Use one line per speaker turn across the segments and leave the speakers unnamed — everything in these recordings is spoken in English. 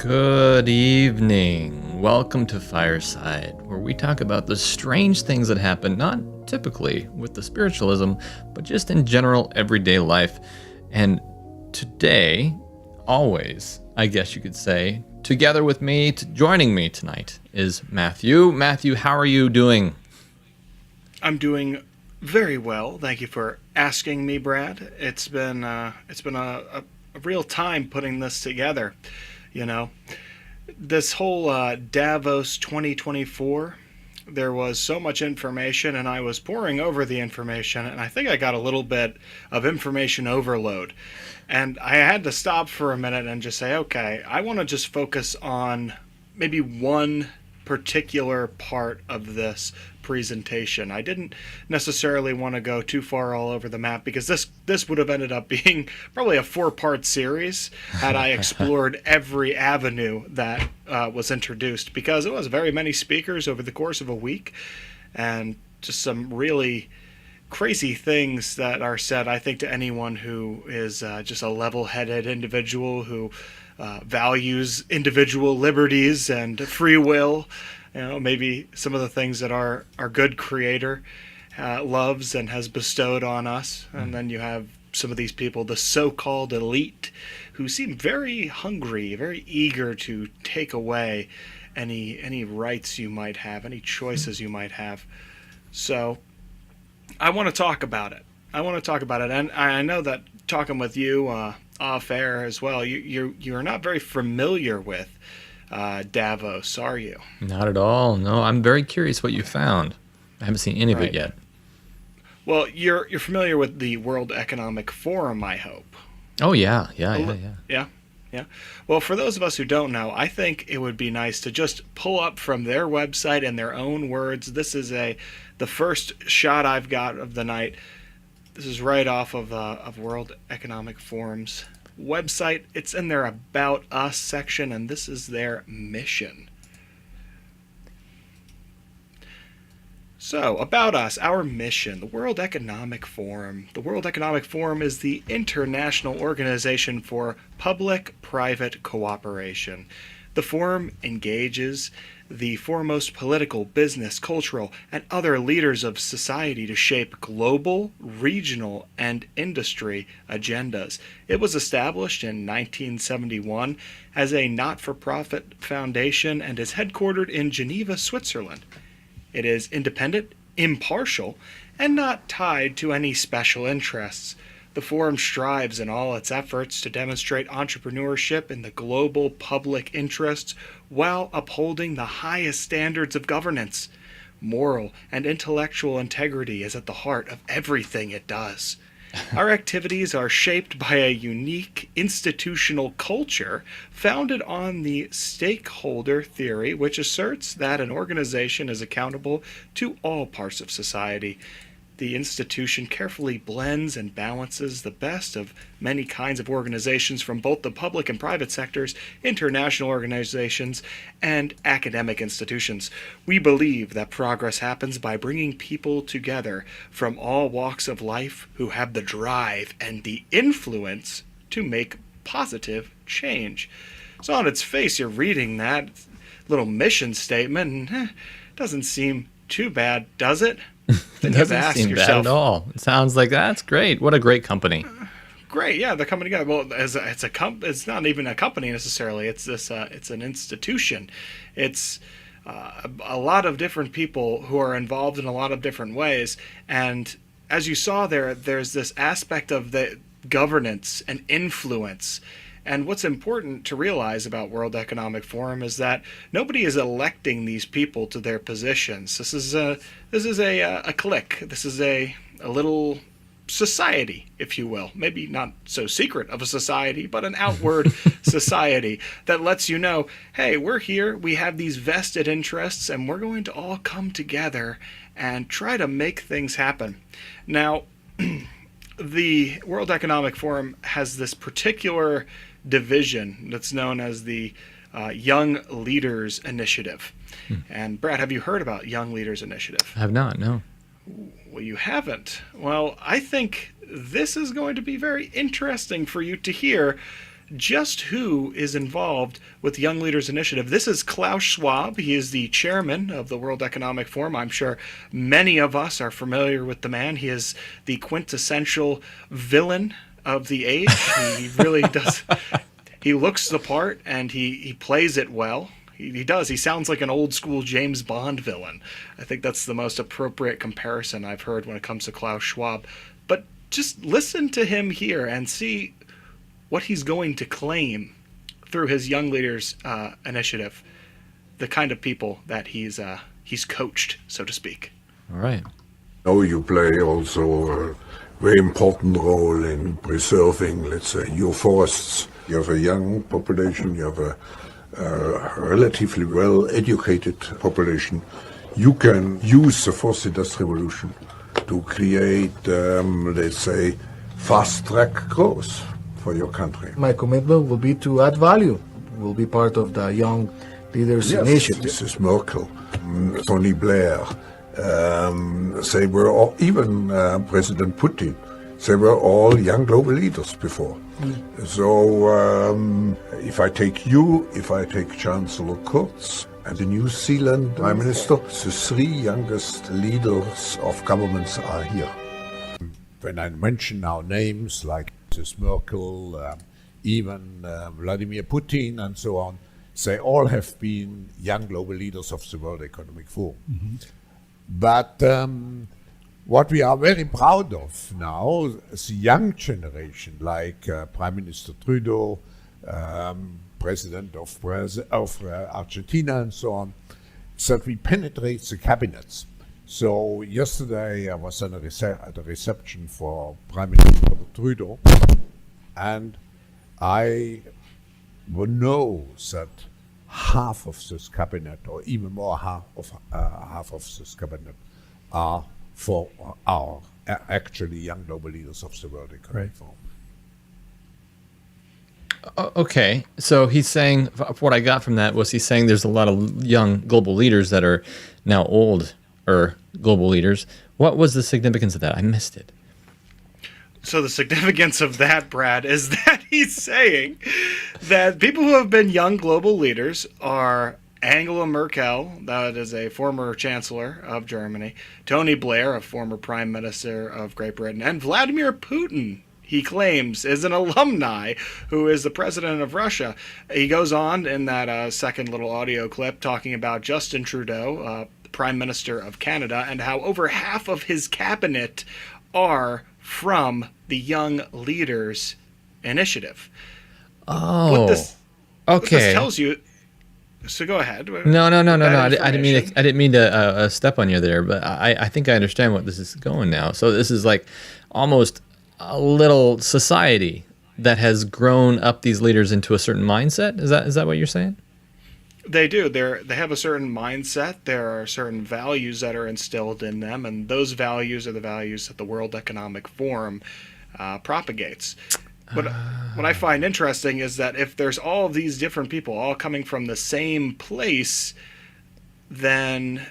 Good evening. Welcome to Fireside, where we talk about the strange things that happen, not typically with the spiritualism, but just in general everyday life. And today, always, I guess you could say, together with me, joining me tonight is Matthew. Matthew, how are you doing?
I'm doing very well. Thank you for asking me, Brad. It's been a real time putting this together. You know, this whole Davos 2024, there was so much information, and I was poring over the information, and I think I got a little bit of information overload. And I had to stop for a minute and just say, okay, I want to just focus on maybe one particular part of this presentation. I didn't necessarily want to go too far all over the map because this would have ended up being probably a 4-part series had I explored every avenue that was introduced, because it was very many speakers over the course of a week and just some really crazy things that are said, I think, to anyone who is just a level-headed individual who values individual liberties and free will. You know, maybe some of the things that our good creator loves and has bestowed on us. And then you have some of these people, the so-called elite, who seem very hungry, very eager to take away any rights you might have, any choices you might have. So I want to talk about it. And I know that talking with you off air as well, you're not very familiar with Davos, are you?
Not at all. No, I'm very curious what you found. I haven't seen any of it yet.
Well, you're familiar with the World Economic Forum, I hope.
Oh, yeah.
Yeah. Well, for those of us who don't know, I think it would be nice to just pull up from their website in their own words. This is the first shot I've got of the night. This is right off of World Economic Forum's website. It's in their About Us section, and this is their mission. So, about us, our mission, the World Economic Forum. The World Economic Forum is the international organization for public-private cooperation. The forum engages the foremost political, business, cultural, and other leaders of society to shape global, regional, and industry agendas. It was established in 1971 as a not-for-profit foundation and is headquartered in Geneva, Switzerland. It is independent, impartial, and not tied to any special interests. The forum strives in all its efforts to demonstrate entrepreneurship in the global public interests while upholding the highest standards of governance. Moral and intellectual integrity is at the heart of everything it does. Our activities are shaped by a unique institutional culture founded on the stakeholder theory, which asserts that an organization is accountable to all parts of society. The institution carefully blends and balances the best of many kinds of organizations from both the public and private sectors, international organizations, and academic institutions. We believe that progress happens by bringing people together from all walks of life who have the drive and the influence to make positive change. So on its face, you're reading that little mission statement, and it doesn't seem too bad, does it?
It doesn't seem bad at all. It sounds like that's great. What a great company.
Great, yeah, they're coming together. Well, it's not even a company necessarily. It's an institution. It's a lot of different people who are involved in a lot of different ways. And as you saw there's this aspect of the governance and influence. And what's important to realize about World Economic Forum is that nobody is electing these people to their positions. This is a clique. This is a little society, if you will. Maybe not so secret of a society, but an outward society that lets you know, hey, we're here, we have these vested interests, and we're going to all come together and try to make things happen. Now, the World Economic Forum has this particular division that's known as the Young Leaders Initiative. And Brad, have you heard about Young Leaders Initiative?
I have not, no.
Well, you haven't. Well, I think this is going to be very interesting for you to hear just who is involved with Young Leaders Initiative. This is Klaus Schwab. He is the chairman of the World Economic Forum. I'm sure many of us are familiar with the man. He is the quintessential villain of the age. He really does. He looks the part, and he plays it well. He does. He sounds like an old school James Bond villain. I think that's the most appropriate comparison I've heard when it comes to Klaus Schwab. But just listen to him here and see what he's going to claim through his Young Leaders Initiative, the kind of people that he's coached, so to speak.
All right.
Now you play also a very important role in preserving, let's say, your forests. You have a young population, you have a relatively well-educated population. You can use the fourth industrial revolution to create, let's say, fast-track growth for your country.
My commitment will be to add value. We'll be part of the Young Leaders Initiative.
This is Merkel, Tony Blair. They were all, even President Putin. They were all young global leaders before. So if I take you, if I take Chancellor Kurz and the New Zealand Prime Minister, the three youngest leaders of governments are here.
When I mention now names like Mrs. Merkel, even Vladimir Putin and so on, they all have been young global leaders of the World Economic Forum. Mm-hmm. But what we are very proud of now, the young generation, like Prime Minister Trudeau, President of Argentina and so on, is that we penetrate the cabinets. So yesterday I was at a reception for Prime Minister Trudeau, and I know that half of this cabinet, or even more half of this cabinet, are for our actually young global leaders of the World Economic Forum.
Okay, so he's saying, what I got from that was he's saying there's a lot of young global leaders that are now old or global leaders. What was the significance of that? I missed it.
So the significance of that, Brad, is that he's saying that people who have been young global leaders are Angela Merkel, that is a former chancellor of Germany, Tony Blair, a former prime minister of Great Britain, and Vladimir Putin, he claims, is an alumni who is the president of Russia. He goes on in that second little audio clip talking about Justin Trudeau, prime minister of Canada, and how over half of his cabinet are from the Young Leaders Initiative.
Oh,
what this tells you. So go ahead.
No. I didn't mean to step on you there, but I think I understand what this is going now. So this is like almost a little society that has grown up these leaders into a certain mindset. Is that what you're saying?
They do. They have a certain mindset. There are certain values that are instilled in them, and those values are the values that the World Economic Forum propagates. What I find interesting is that if there's all of these different people all coming from the same place, then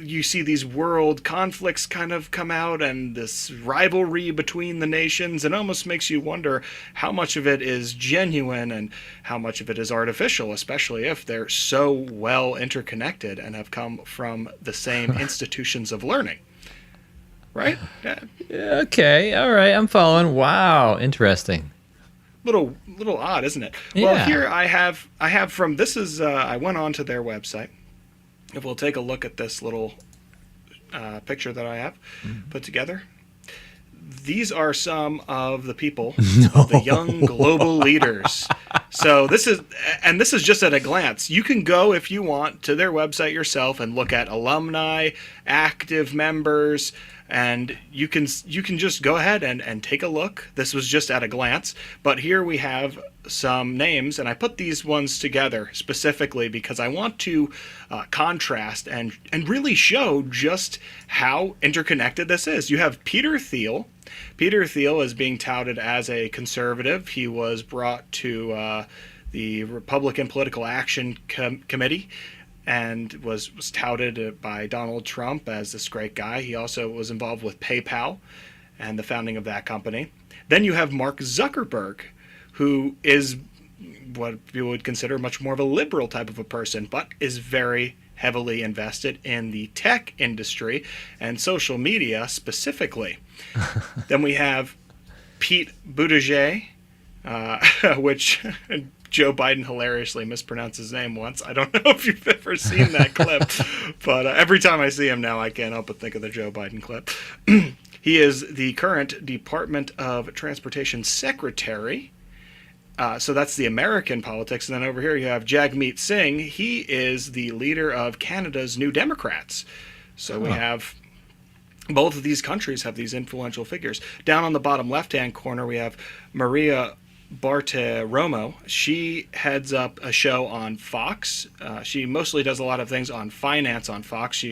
you see these world conflicts kind of come out and this rivalry between the nations, and almost makes you wonder how much of it is genuine and how much of it is artificial, especially if they're so well interconnected and have come from the same institutions of learning. Right? Yeah.
Okay. All right. I'm following. Wow. Interesting.
Little odd, isn't it?
Yeah.
Well, here I have from this is I went on to their website. If we'll take a look at this little picture that I have put together, these are some of the people, the young global leaders. So this is just at a glance. You can go if you want to their website yourself and look at alumni, active members, and you can just go ahead and take a look. This was just at a glance, but here we have some names, and I put these ones together specifically because I want to contrast and really show just how interconnected this is. You have Peter Thiel. Peter Thiel is being touted as a conservative. He was brought to the Republican Political Action Committee and was touted by Donald Trump as this great guy. He also was involved with PayPal and the founding of that company. Then you have Mark Zuckerberg, who is what people would consider much more of a liberal type of a person, but is very heavily invested in the tech industry and social media specifically. Then we have Pete Buttigieg, which Joe Biden hilariously mispronounced his name once. I don't know if you've ever seen that clip, but every time I see him now, I can't help but think of the Joe Biden clip. He is the current Department of Transportation Secretary. So that's the American politics. And then over here you have Jagmeet Singh. He is the leader of Canada's New Democrats. So we have both of these countries have these influential figures. Down on the bottom left-hand corner, we have Maria Bartiromo. She heads up a show on Fox. She mostly does a lot of things on finance on Fox.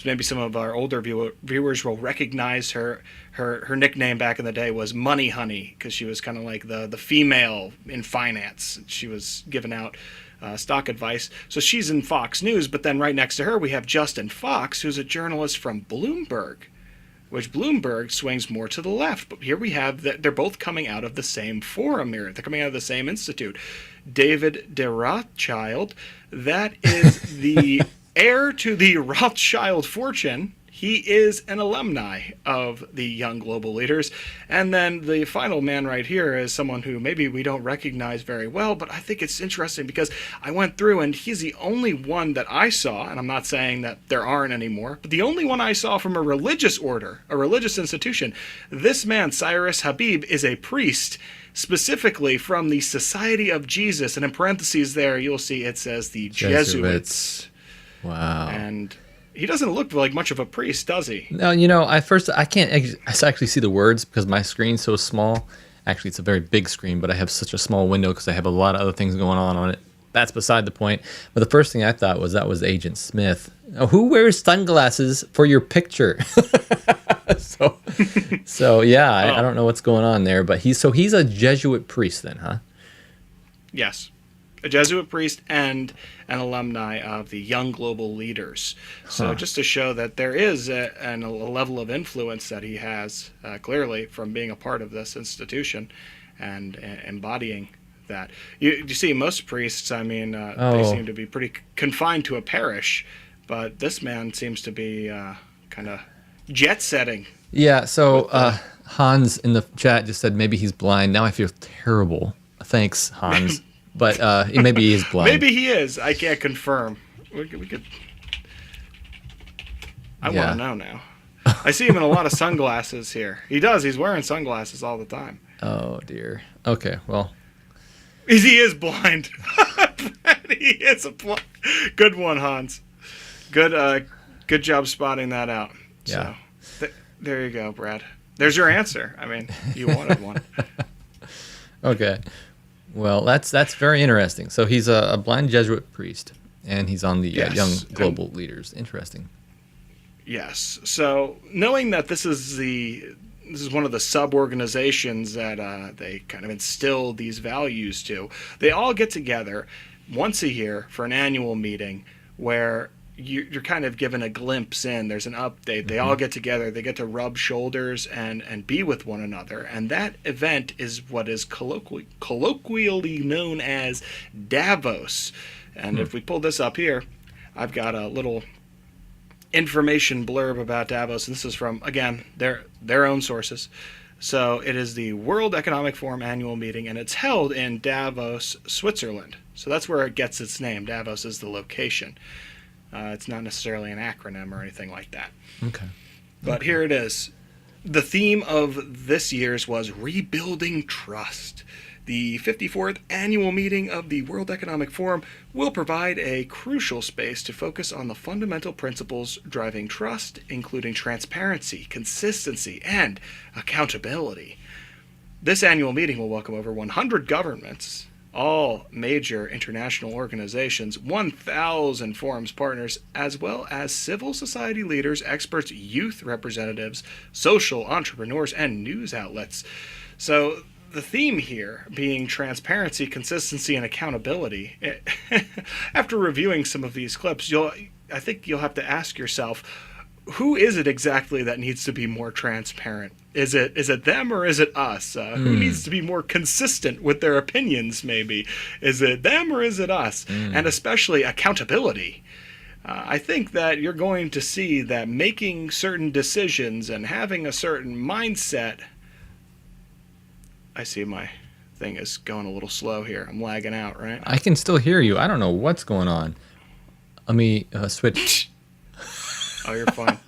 Maybe some of our older viewers will recognize her. Her nickname back in the day was Money Honey, because she was kind of like the female in finance. She was giving out stock advice. So she's in Fox News, but then right next to her we have Justin Fox, who's a journalist from Bloomberg, which Bloomberg swings more to the left. But here we have that they're both coming out of the same forum here. They're coming out of the same institute. David de Rothschild, that is the heir to the Rothschild fortune. He is an alumni of the Young Global Leaders. And then the final man right here is someone who maybe we don't recognize very well, but I think it's interesting because I went through and he's the only one that I saw, and I'm not saying that there aren't anymore, but the only one I saw from a religious order, a religious institution. This man, Cyrus Habib, is a priest, specifically from the Society of Jesus. And in parentheses there, you'll see it says the Jesuits.
Wow.
And he doesn't look like much of a priest, does he?
No, I can't actually see the words because my screen's so small. Actually, it's a very big screen, but I have such a small window because I have a lot of other things going on it. That's beside the point. But the first thing I thought was that was Agent Smith. Oh, who wears sunglasses for your picture? so yeah, I don't know what's going on there, but he's a Jesuit priest then, huh?
Yes. A Jesuit priest and an alumni of the Young Global Leaders. So just to show that there is a level of influence that he has, clearly, from being a part of this institution and embodying that. You see, most priests, they seem to be pretty confined to a parish, but this man seems to be kind of jet-setting.
Yeah, so Hans in the chat just said maybe he's blind. Now I feel terrible. Thanks, Hans. But maybe he is blind.
Maybe he is. I can't confirm. We could. I want to know now. I see him in a lot of sunglasses here. He does. He's wearing sunglasses all the time.
Oh, dear. Okay, well.
He is blind. He is a blind. Good one, Hans. Good job spotting that out.
Yeah.
So, there you go, Brad. There's your answer. You wanted one.
Okay. Well, that's very interesting. So he's a blind Jesuit priest, and he's on the Young Global Leaders. Interesting.
Yes. So knowing that this is one of the sub-organizations that they kind of instill these values to, they all get together once a year for an annual meeting where you're kind of given a glimpse in. There's an update. They all get together. They get to rub shoulders and be with one another. And that event is what is colloquially known as Davos. And if we pull this up here, I've got a little information blurb about Davos. And this is from, again, their own sources. So it is the World Economic Forum annual meeting, and it's held in Davos, Switzerland. So that's where it gets its name. Davos is the location. It's not necessarily an acronym or anything like that.
Okay.
But here it is. The theme of this year's was Rebuilding Trust. The 54th annual meeting of the World Economic Forum will provide a crucial space to focus on the fundamental principles driving trust, including transparency, consistency, and accountability. This annual meeting will welcome over 100 governments, all major international organizations, 1,000 forums partners, as well as civil society leaders, experts, youth representatives, social entrepreneurs, and news outlets. So the theme here being transparency, consistency, and accountability. After reviewing some of these clips, I think you'll have to ask yourself, who is it exactly that needs to be more transparent? Is it them or is it us? Who needs to be more consistent with their opinions, maybe? Is it them or is it us? And especially accountability. I think that you're going to see that making certain decisions and having a certain mindset... I see my thing is going a little slow here. I'm lagging out, right?
I can still hear you. I don't know what's going on. Let me switch.
Oh, you're fine.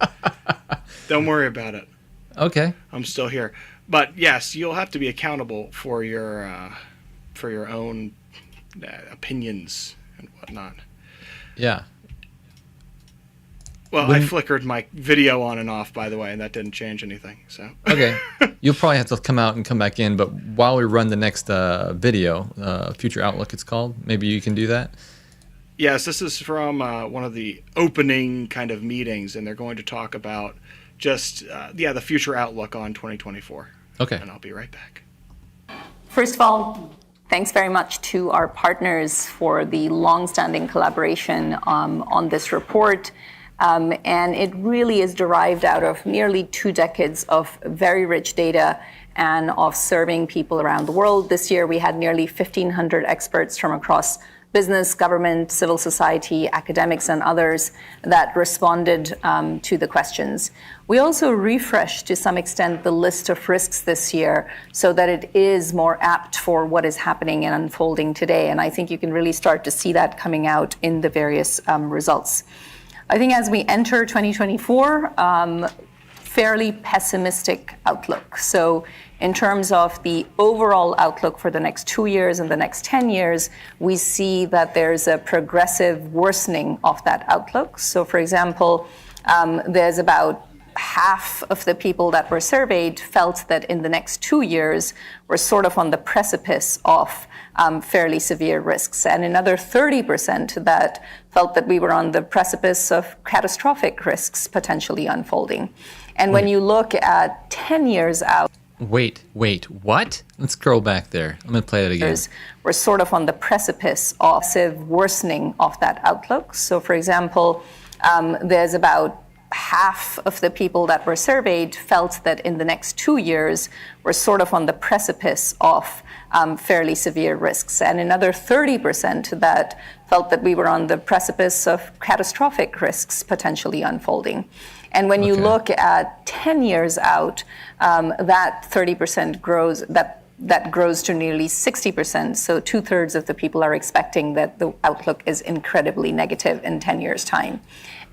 Don't worry about it.
Okay.
I'm still here. But yes, you'll have to be accountable for your own opinions and whatnot.
Yeah.
Well, I flickered my video on and off, by the way, and that didn't change anything. So
Okay. You'll probably have to come out and come back in, but while we run the next video, Future Outlook it's called, maybe you can do that?
Yes, this is from one of the opening kind of meetings, and they're going to talk about just, the future outlook on 2024.
Okay.
And I'll be right back.
First of all, thanks very much to our partners for the long-standing collaboration on this report. And it really is derived out of nearly 2 decades of very rich data and of serving people around the world. This year, we had nearly 1,500 experts from across business, government, civil society, academics, and others that responded to the questions. We also refreshed, to some extent, the list of risks this year so that it is more apt for what is happening and unfolding today. And I think you can really start to see that coming out in the various results. I think as we enter 2024, fairly pessimistic outlook. So in terms of the overall outlook for the next 2 years and the next 10 years, we see that there's a progressive worsening of that outlook. So for example, there's about half of the people that were surveyed felt that in the next 2 years, we're sort of on the precipice of fairly severe risks. And another 30% that felt that we were on the precipice of catastrophic risks potentially unfolding. And when you look at 10 years out,
Wait, what? Let's scroll back there. I'm going to play that again.
we're sort of on the precipice of worsening of that outlook. So for example, there's about half of the people that were surveyed felt that in the next 2 years, we're sort of on the precipice of fairly severe risks. And another 30% that felt that we were on the precipice of catastrophic risks potentially unfolding. And when you look at 10 years out, that 30% grows, that grows to nearly 60%. So 2/3 of the people are expecting that the outlook is incredibly negative in 10 years' time.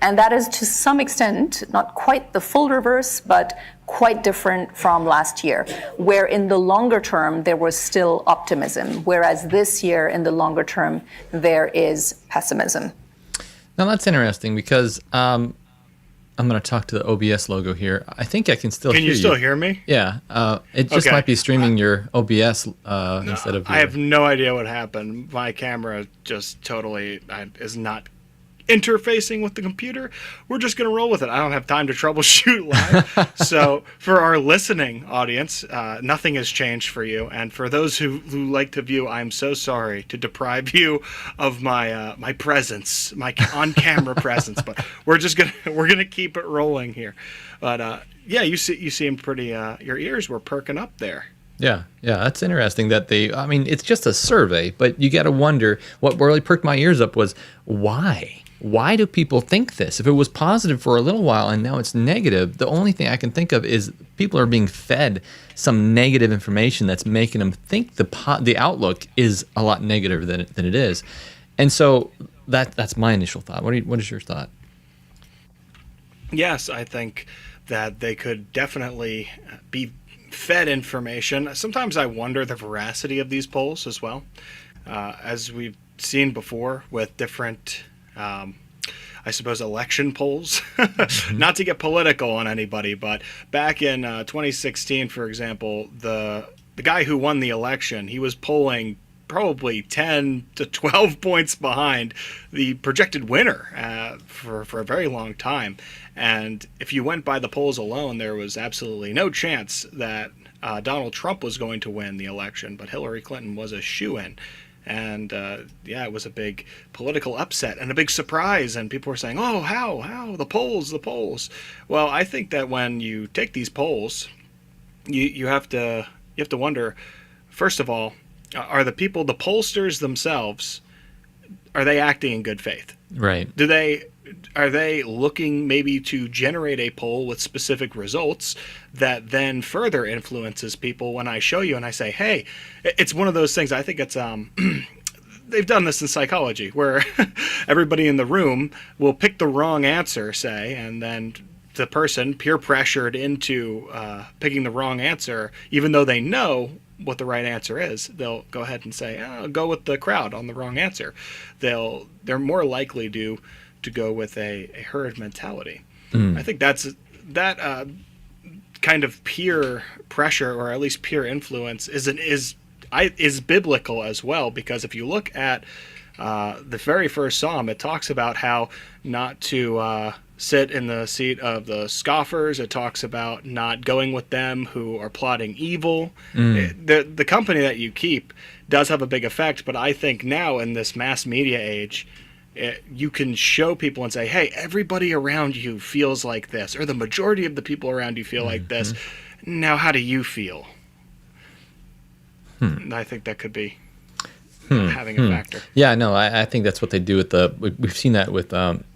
And that is to some extent, not quite the full reverse, but quite different from last year, where in the longer term, there was still optimism, whereas this year, in the longer term, there is pessimism.
Now that's interesting because I'm going to talk to the OBS logo here. I think I can still hear you.
Can you still hear me?
Yeah. It just might be streaming your OBS instead of your...
I have no idea what happened. My camera just totally is not interfacing with the computer. We're just going to roll with it. I don't have time to troubleshoot live. So for our listening audience, nothing has changed for you. And for those who like to view, I'm so sorry to deprive you of my my presence, my on-camera presence. But we're gonna keep it rolling here. But yeah, you seem pretty. Your ears were perking up there.
Yeah, that's interesting that I mean, it's just a survey, but you got to wonder, what really perked my ears up was why? Why do people think this? If it was positive for a little while and now it's negative, the only thing I can think of is people are being fed some negative information that's making them think the outlook is a lot negative than it is. And so that's my initial thought. What is your thought?
Yes, I think that they could definitely be fed information. Sometimes I wonder the veracity of these polls as well. As we've seen before with different I suppose election polls, not to get political on anybody, but back in 2016, for example, the guy who won the election, he was polling probably 10 to 12 points behind the projected winner for a very long time. And if you went by the polls alone, there was absolutely no chance that Donald Trump was going to win the election, but Hillary Clinton was a shoo-in. And yeah, it was a big political upset and a big surprise. And people were saying, oh, how, the polls. Well, I think that when you take these polls you have to wonder, first of all, are the pollsters themselves, are they acting in good faith?
Right.
Are they looking maybe to generate a poll with specific results that then further influences people when I show you and I say, hey, it's one of those things. I think it's they've done this in psychology where everybody in the room will pick the wrong answer, say, and then the person peer pressured into picking the wrong answer, even though they know what the right answer is, they'll go ahead and say, oh, go with the crowd on the wrong answer. They're more likely to go with a herd mentality. I think that kind of peer pressure, or at least peer influence, is biblical as well, because if you look at the very first psalm, it talks about how not to sit in the seat of the scoffers. It talks about not going with them who are plotting evil. The company that you keep does have a big effect, but I think now in this mass media age, you can show people and say, hey, everybody around you feels like this, or the majority of the people around you feel like this. Now, how do you feel? And I think that could be having a factor.
Yeah, no, I think that's what they do with we've seen that with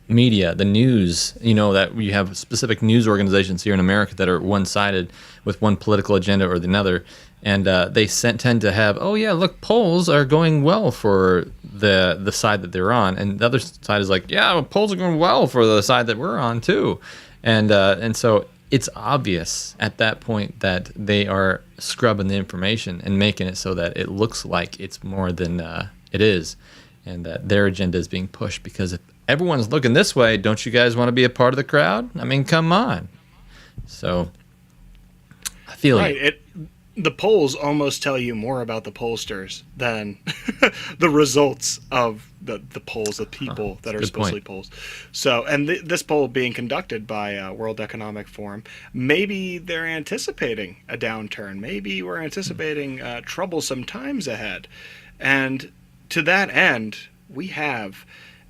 media, the news, that you have specific news organizations here in America that are one-sided with one political agenda or another. And they tend to have, oh yeah, look, polls are going well for the side that they're on, and the other side is like, yeah, well, polls are going well for the side that we're on too, and so it's obvious at that point that they are scrubbing the information and making it so that it looks like it's more than it is, and that their agenda is being pushed. Because if everyone's looking this way, don't you guys want to be a part of the crowd? I mean, come on. So I feel
right. The polls almost tell you more about the pollsters than the results of the polls, the people that are supposedly polls. So, and this poll being conducted by World Economic Forum, maybe they're anticipating a downturn. Maybe we're anticipating troublesome times ahead. And to that end, we have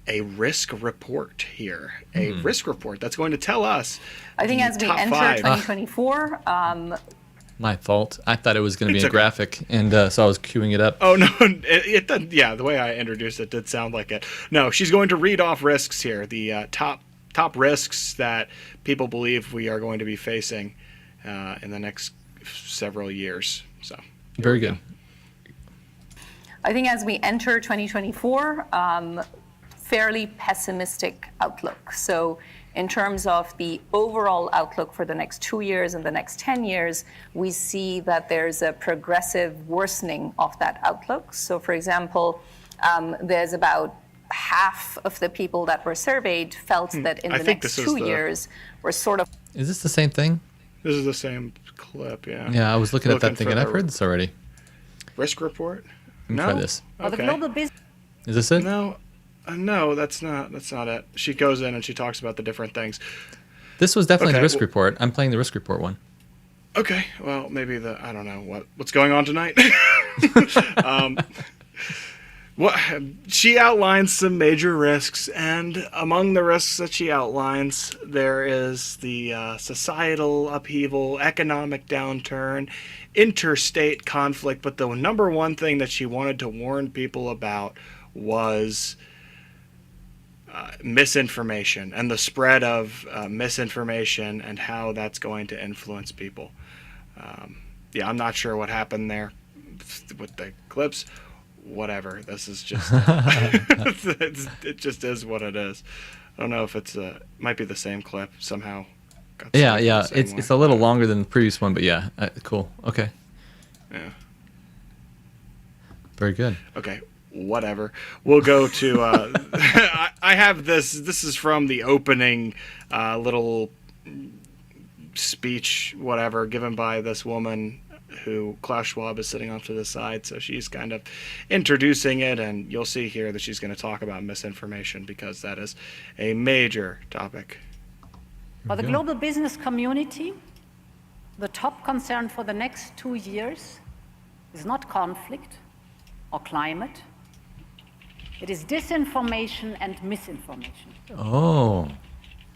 a risk report here, a risk report that's going to tell us.
I think as we enter 2024,
my fault. I thought it was going to be a graphic, and so I was queuing it up.
Oh, no. Yeah, the way I introduced it did sound like it. No, she's going to read off risks here, the top risks that people believe we are going to be facing in the next several years. So
very good.
I think as we enter 2024, fairly pessimistic outlook. So in terms of the overall outlook for the next 2 years and the next 10 years, we see that there's a progressive worsening of that outlook. So for example, there's about half of the people that were surveyed felt that in the next 2 years were sort of...
Is this the same thing?
This is the same clip, yeah.
Yeah, I was looking at that thinking, I've heard this already.
Risk report?
Let me try this.
Okay. The global business...
Is this it?
No, that's not it. She goes in and she talks about the different things.
This was definitely the risk report. I'm playing the risk report one.
Okay, well, maybe I don't know what's going on tonight. She outlines some major risks, and among the risks that she outlines, there is the societal upheaval, economic downturn, interstate conflict, but the number one thing that she wanted to warn people about was misinformation and the spread of misinformation and how that's going to influence people. I'm not sure what happened there with the clips. Whatever. This is just it just is what it is. I don't know if it's might be the same clip somehow.
Yeah. It's a little longer than the previous one, but yeah, cool. Okay.
Yeah.
Very good.
Okay. Whatever. We'll go to. I have this. This is from the opening little speech, whatever, given by this woman who Klaus Schwab is sitting off to the side. So she's kind of introducing it, and you'll see here that she's going to talk about misinformation because that is a major topic.
For the global business community, the top concern for the next 2 years is not conflict or climate. It is disinformation and misinformation.
Oh.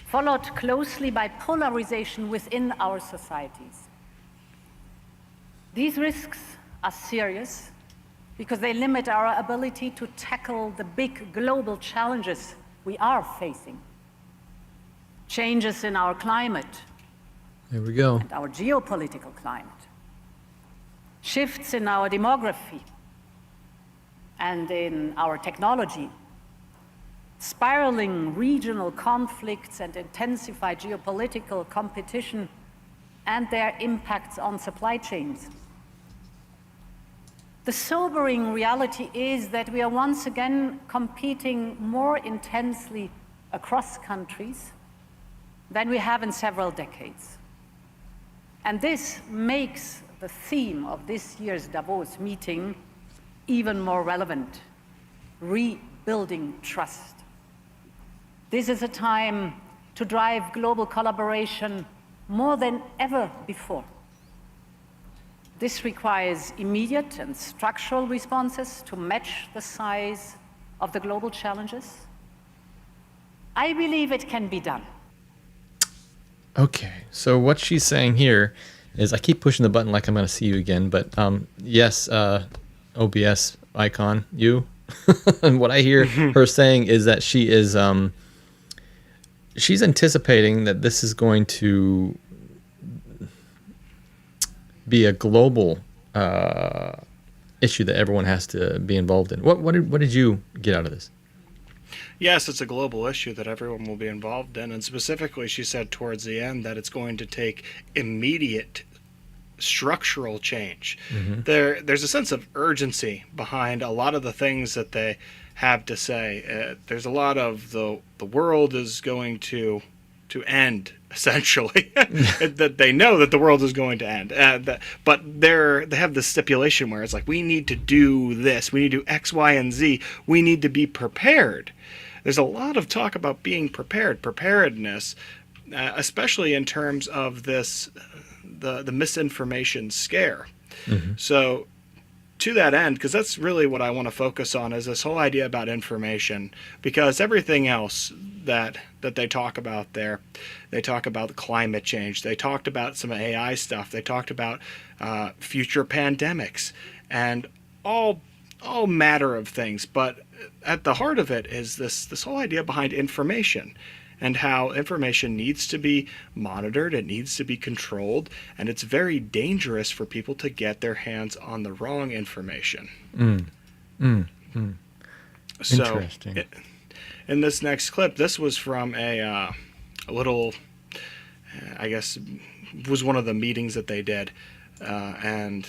Followed closely by polarization within our societies. These risks are serious because they limit our ability to tackle the big global challenges we are facing. Changes in our climate.
There we go.
And our geopolitical climate. Shifts in our demography and in our technology. Spiraling regional conflicts and intensified geopolitical competition and their impacts on supply chains. The sobering reality is that we are once again competing more intensely across countries than we have in several decades. And this makes the theme of this year's Davos meeting even more relevant: rebuilding trust. This is a time to drive global collaboration more than ever before. This requires immediate and structural responses to match the size of the global challenges. I believe it can be done.
Okay, so what she's saying here is, I keep pushing the button like I'm going to see you again, but yes, OBS icon, you. And what I hear her saying is that she is, she's anticipating that this is going to be a global issue that everyone has to be involved in. What did you get out of this?
Yes, it's a global issue that everyone will be involved in, and specifically she said towards the end that it's going to take immediate structural change. There's a sense of urgency behind a lot of the things that they have to say. There's a lot of the world is going to end, essentially. That they know that the world is going to end, but they have this stipulation where it's like, we need to do this, we need to do X, Y, and Z, we need to be prepared. There's a lot of talk about being prepared, preparedness, especially in terms of this the misinformation scare. So to that end, because that's really what I want to focus on, is this whole idea about information, because everything else that they talk about there, they talk about climate change, they talked about some AI stuff, they talked about future pandemics, and all matter of things, but at the heart of it is this whole idea behind information, and how information needs to be monitored, it needs to be controlled, and it's very dangerous for people to get their hands on the wrong information. So,
Interesting.
in this next clip, this was from a little, I guess, was one of the meetings that they did, and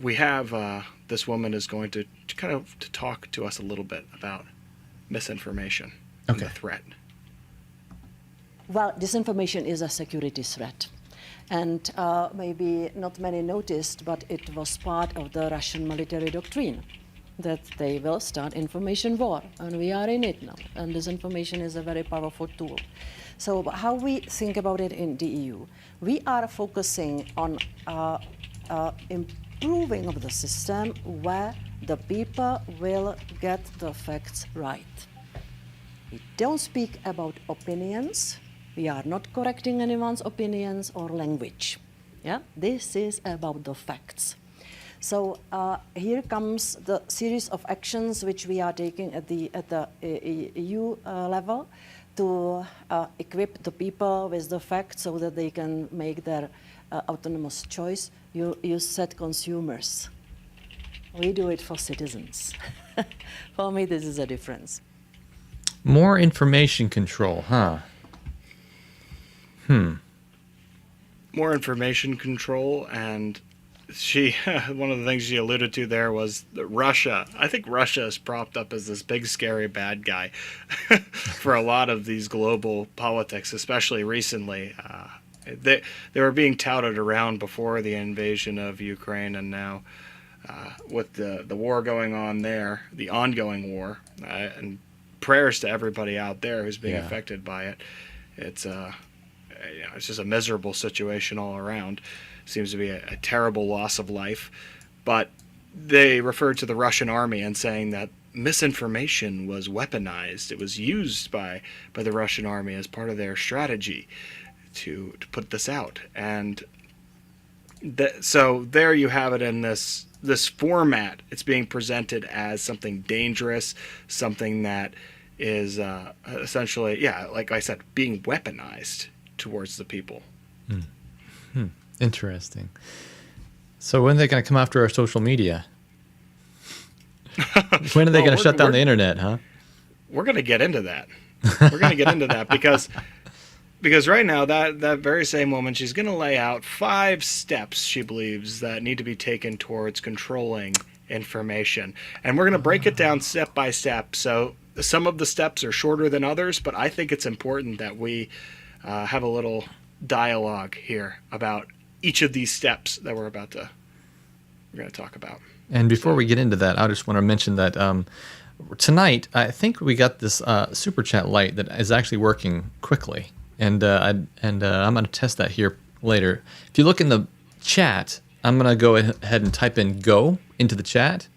we have this woman is going to kind of to talk to us a little bit about misinformation and the threat.
Well, disinformation is a security threat. And maybe not many noticed, but it was part of the Russian military doctrine that they will start information war. And we are in it now. And disinformation is a very powerful tool. So how we think about it in the EU? We are focusing on improving of the system where the people will get the facts right. We don't speak about opinions. We are not correcting anyone's opinions or language. Yeah, this is about the facts. So here comes the series of actions which we are taking at the EU level to equip the people with the facts so that they can make their autonomous choice. You said consumers. We do it for citizens. For me, this is a difference.
More information control, huh?
More information control, and one of the things she alluded to there was that Russia. I think Russia is propped up as this big scary bad guy for a lot of these global politics, especially recently. They were being touted around before the invasion of Ukraine, and now with the war going on there, the ongoing war, and prayers to everybody out there who's being affected by it. It's just a miserable situation all around. Seems to be a terrible loss of life. But they referred to the Russian army and saying that misinformation was weaponized. It was used by the Russian army as part of their strategy to put this out. And So there you have it in this format. It's being presented as something dangerous, something that is essentially, yeah, like I said, being weaponized towards the people.
Interesting. So when are they going to come after our social media? When are they going to shut down the internet, huh?
We're going to get into that. We're going to get into that because right now, that very same woman, she's going to lay out 5 steps she believes that need to be taken towards controlling information. And we're going to break it down step by step. So some of the steps are shorter than others, but I think it's important that we have a little dialogue here about each of these steps that we're going to talk about.
And before we get into that, I just want to mention that tonight, I think we got this super chat light that is actually working quickly. And I'm going to test that here later. If you look in the chat, I'm going to go ahead and type in "go" into the chat,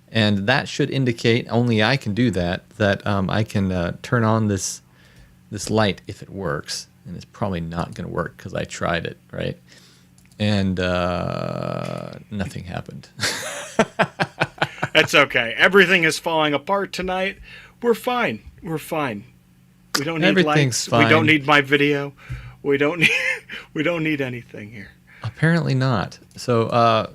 and that should indicate, only I can do that, that I can turn on this light if it works. And it's probably not going to work because I tried it, right? And nothing happened.
That's okay. Everything is falling apart tonight. We're fine. We're fine. We don't need
Everything's
likes.
fine.
We don't need my video. We don't need anything here.
Apparently not. So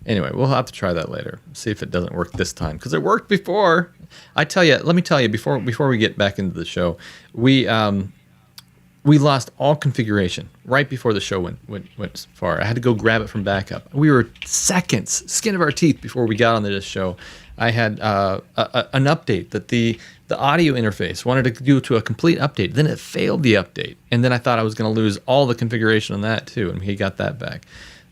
anyway, we'll have to try that later. See if it doesn't work this time, because it worked before. Let me tell you before we get back into the show, we lost all configuration right before the show went far. I had to go grab it from backup. We were seconds, skin of our teeth, before we got onto this show. I had an update that the audio interface wanted to do to a complete update. Then it failed the update. And then I thought I was going to lose all the configuration on that too. And he got that back.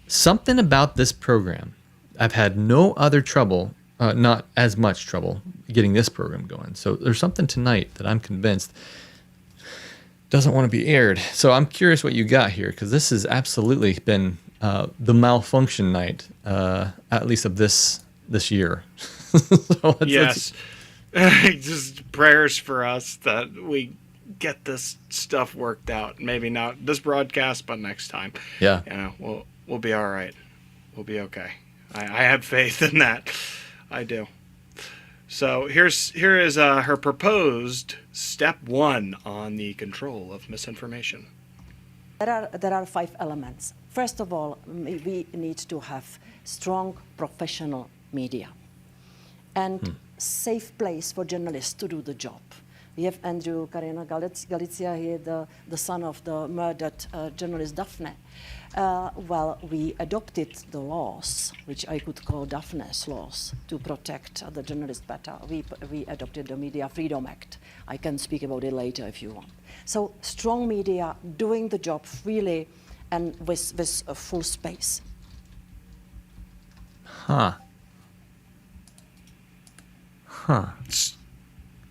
Something about this program, I've had no other trouble, not as much trouble, getting this program going. So there's something tonight that I'm convinced doesn't want to be aired. So I'm curious what you got here, because this has absolutely been the malfunction night, at least of this year. So
yes. Just prayers for us that we get this stuff worked out. Maybe not this broadcast, but next time.
Yeah.
We'll be all right. We'll be okay. I have faith in that. I do. So here is her proposed step 1 on the control of misinformation.
There are 5 elements. First of all, we need to have strong professional media and safe place for journalists to do the job. We have Andrew Carina Galizia here, the son of the murdered journalist Daphne. Well, we adopted the laws, which I could call Daphne's laws, to protect the journalists better. We adopted the Media Freedom Act. I can speak about it later if you want. So strong media doing the job freely and with a full space.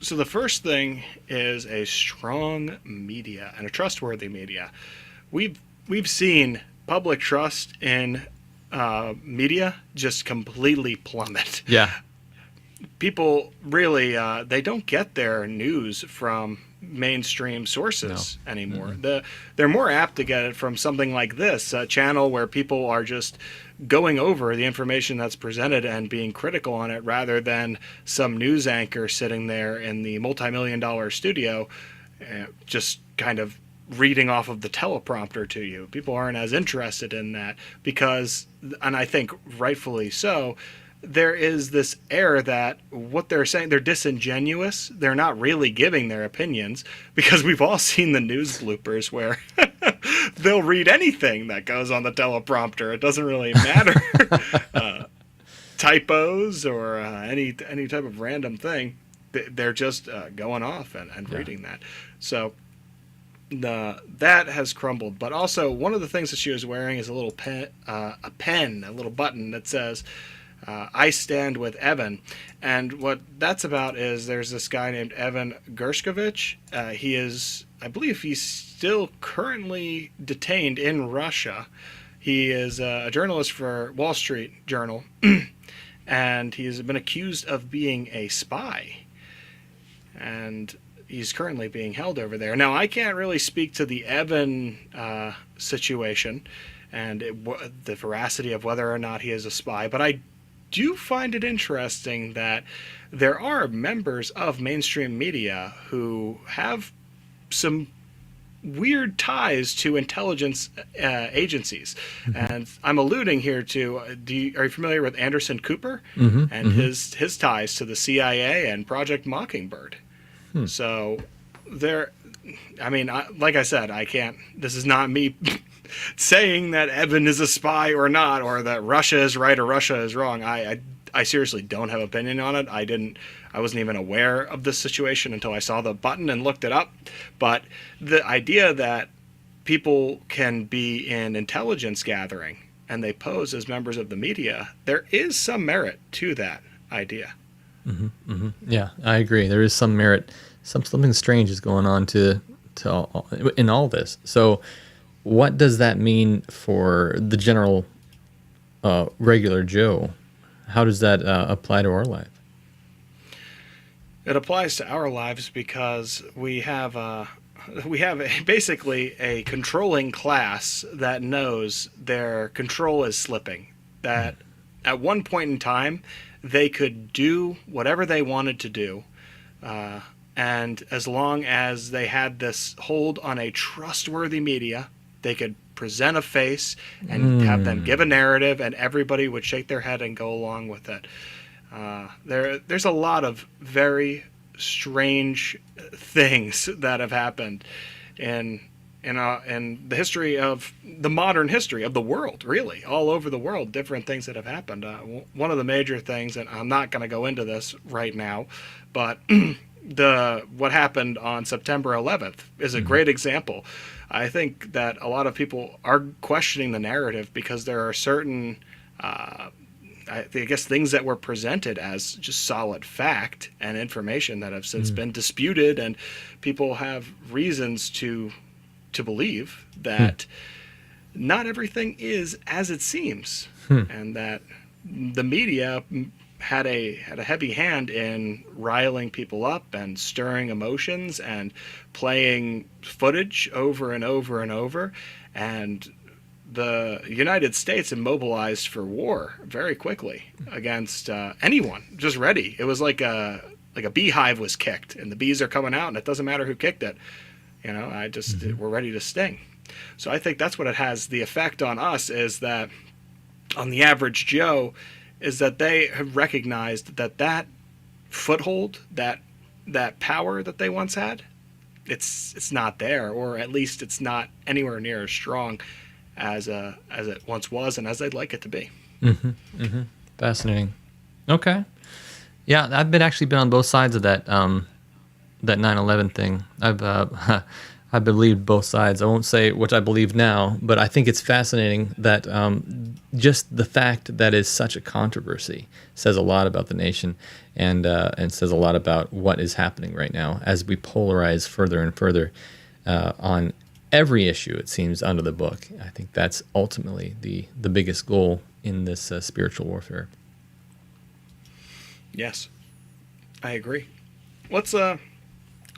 So the first thing is a strong media and a trustworthy media. We've seen public trust in media just completely plummet.
Yeah.
People really they don't get their news from mainstream sources anymore. Mm-hmm. They're more apt to get it from something like this, a channel where people are just going over the information that's presented and being critical on it, rather than some news anchor sitting there in the multi-million-dollar studio just kind of reading off of the teleprompter to you. People aren't as interested in that because, and I think rightfully so, there is this air that what they're saying, they're disingenuous. They're not really giving their opinions, because we've all seen the news bloopers where they'll read anything that goes on the teleprompter. It doesn't really matter. Typos or any type of random thing. They're just going off and reading that. So that has crumbled. But also, one of the things that she was wearing is a little pen, a little button that says, I stand with Evan. And what that's about is there's this guy named Evan Gershkovich. He is, I believe he's still currently detained in Russia. He is a journalist for Wall Street Journal, and he's been accused of being a spy. And he's currently being held over there. Now, I can't really speak to the Evan situation, and the veracity of whether or not he is a spy. But I do find it interesting that there are members of mainstream media who have some weird ties to intelligence agencies. And I'm alluding here to, are you familiar with Anderson Cooper and his ties to the CIA and Project Mockingbird? So I mean, like I said, this is not me saying that Evan is a spy or not, or that Russia is right or Russia is wrong. I seriously don't have an opinion on it. I wasn't even aware of this situation until I saw the button and looked it up. But the idea that people can be in intelligence gathering and they pose as members of the media, there is some merit to that idea.
Yeah, I agree. There is some merit. Something strange is going on in all this. So what does that mean for the general regular Joe? How does that apply to our life?
It applies to our lives because we have basically a controlling class that knows their control is slipping. That at one point in time, they could do whatever they wanted to do. And as long as they had this hold on a trustworthy media, they could present a face and have them give a narrative, and everybody would shake their head and go along with it. There's a lot of very strange things that have happened in the history of the modern history of the world, really, all over the world, different things that have happened. One of the major things, and I'm not going to go into this right now, but what happened on September 11th is a great example. I think that a lot of people are questioning the narrative because there are certain, I guess, things that were presented as just solid fact and information that have since been disputed, and people have reasons to believe that not everything is as it seems, and that the media had a heavy hand in riling people up and stirring emotions and playing footage over and over and over. And the United States immobilized for war very quickly against anyone, just ready. It was like a beehive was kicked, and the bees are coming out, and it doesn't matter who kicked it. We're ready to sting. So I think that's what it has. The effect on us is that on the average Joe is that they have recognized that foothold, that power that they once had, it's not there, or at least it's not anywhere near as strong as it once was, and as they'd like it to be.
Fascinating. Okay. Yeah, I've been on both sides of that 9/11 thing. I believed both sides. I won't say what I believe now, but I think it's fascinating that just the fact that is such a controversy says a lot about the nation, and says a lot about what is happening right now as we polarize further and further on every issue, it seems, under the book. I think that's ultimately the biggest goal in this spiritual warfare.
Yes, I agree. Let's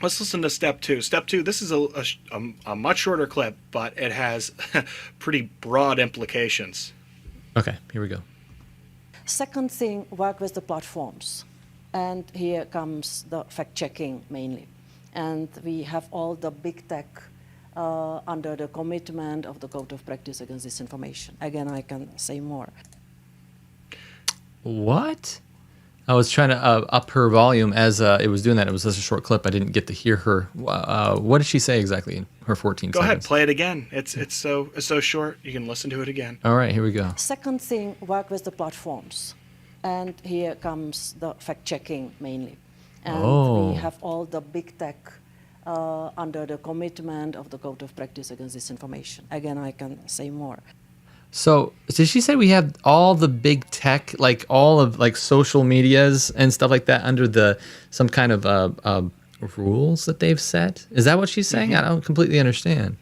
listen to step 2. Step 2, this is a much shorter clip, but it has pretty broad implications.
Okay, here we go.
Second thing, work with the platforms. And here comes the fact-checking mainly. And we have all the big tech under the commitment of the Code of Practice Against Disinformation. Again, I can say more.
What? I was trying to up her volume as it was doing that. It was such a short clip, I didn't get to hear her. What did she say exactly in her 14 seconds?
Go ahead, play it again. It's so short, you can listen to it again.
All right, here we go.
Second thing, work with the platforms. And here comes the fact-checking mainly. And we have all the big tech under the commitment of the Code of Practice Against Disinformation. Again, I can say more.
So did she say we have all the big tech, like all of like social medias and stuff like that under some kind of rules that they've set? Is that what she's saying? I don't completely understand.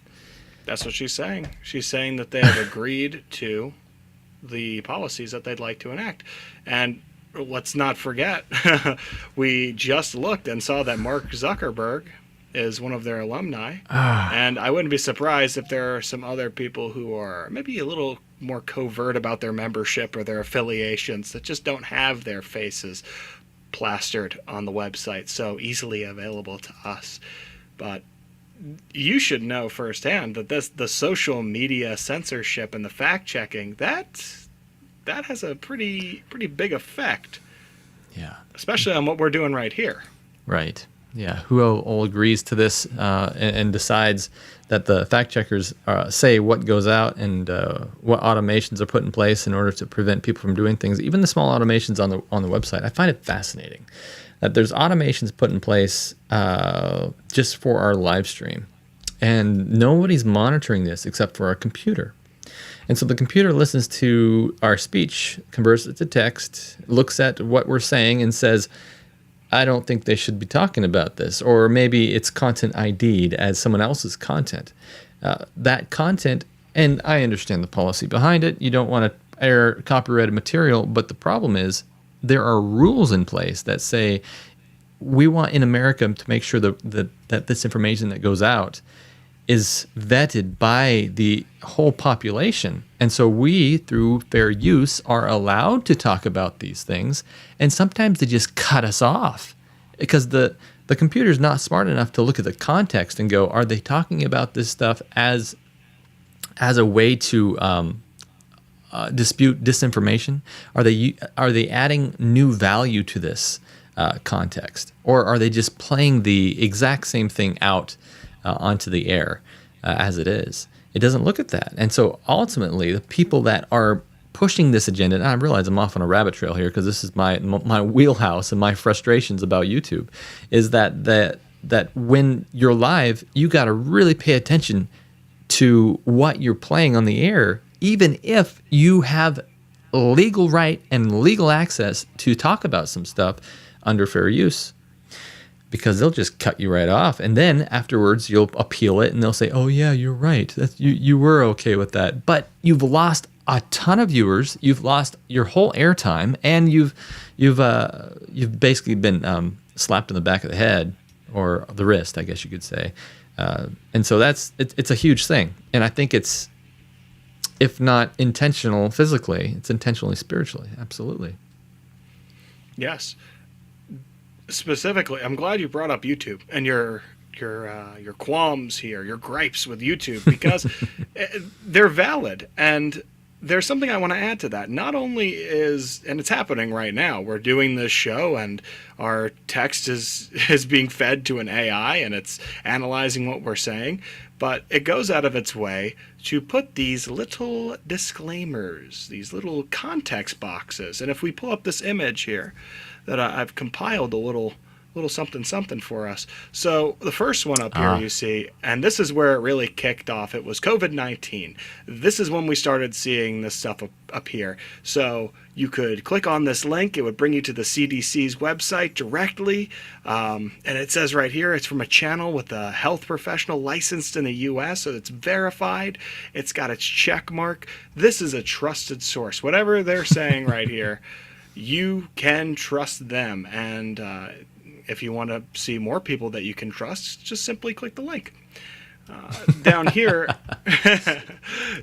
That's what she's saying. She's saying that they have agreed to the policies that they'd like to enact. And let's not forget, we just looked and saw that Mark Zuckerberg is one of their alumni. And I wouldn't be surprised if there are some other people who are maybe a little more covert about their membership or their affiliations that just don't have their faces plastered on the website so easily available to us. But you should know firsthand that the social media censorship and the fact checking, that has a pretty big effect.
Yeah.
Especially on what we're doing right here.
Right. Yeah. Who all agrees to this and decides that the fact checkers say what goes out and what automations are put in place in order to prevent people from doing things, even the small automations on the website. I find it fascinating that there's automations put in place just for our live stream, and nobody's monitoring this except for our computer. And so the computer listens to our speech, converts it to text, looks at what we're saying and says, I don't think they should be talking about this. Or maybe it's content ID'd as someone else's content. That content, and I understand the policy behind it. You don't want to air copyrighted material, but the problem is there are rules in place that say we want in America to make sure that this information that goes out is vetted by the whole population. And so we, through fair use, are allowed to talk about these things. And sometimes they just cut us off because the computer's not smart enough to look at the context and go, are they talking about this stuff as a way to dispute disinformation? Are they adding new value to this context? Or are they just playing the exact same thing out onto the air as it is? It doesn't look at that. And so ultimately, the people that are pushing this agenda, and I realize I'm off on a rabbit trail here because this is my wheelhouse and my frustrations about YouTube, is that when you're live, you got to really pay attention to what you're playing on the air, even if you have legal right and legal access to talk about some stuff under fair use. Because they'll just cut you right off. And then afterwards, you'll appeal it, and they'll say, oh, yeah, you're right. You were okay with that. But you've lost a ton of viewers. You've lost your whole airtime, and you've basically been slapped in the back of the head, or the wrist, I guess you could say. And so it's a huge thing. And I think it's, if not intentional physically, it's intentionally spiritually. Absolutely.
Yes. Specifically, I'm glad you brought up YouTube and your qualms here, your gripes with YouTube, because they're valid. And there's something I want to add to that. Not only and it's happening right now, we're doing this show and our text is being fed to an AI and it's analyzing what we're saying, but it goes out of its way to put these little disclaimers, these little context boxes. And if we pull up this image here, that I've compiled a little something for us. So the first one up here you see, and this is where it really kicked off. It was COVID-19. This is when we started seeing this stuff up here. So you could click on this link. It would bring you to the CDC's website directly. And it says right here, it's from a channel with a health professional licensed in the U.S., so it's verified. It's got its check mark. This is a trusted source. Whatever they're saying right here, you can trust them. And if you want to see more people that you can trust, just simply click the link. Down here,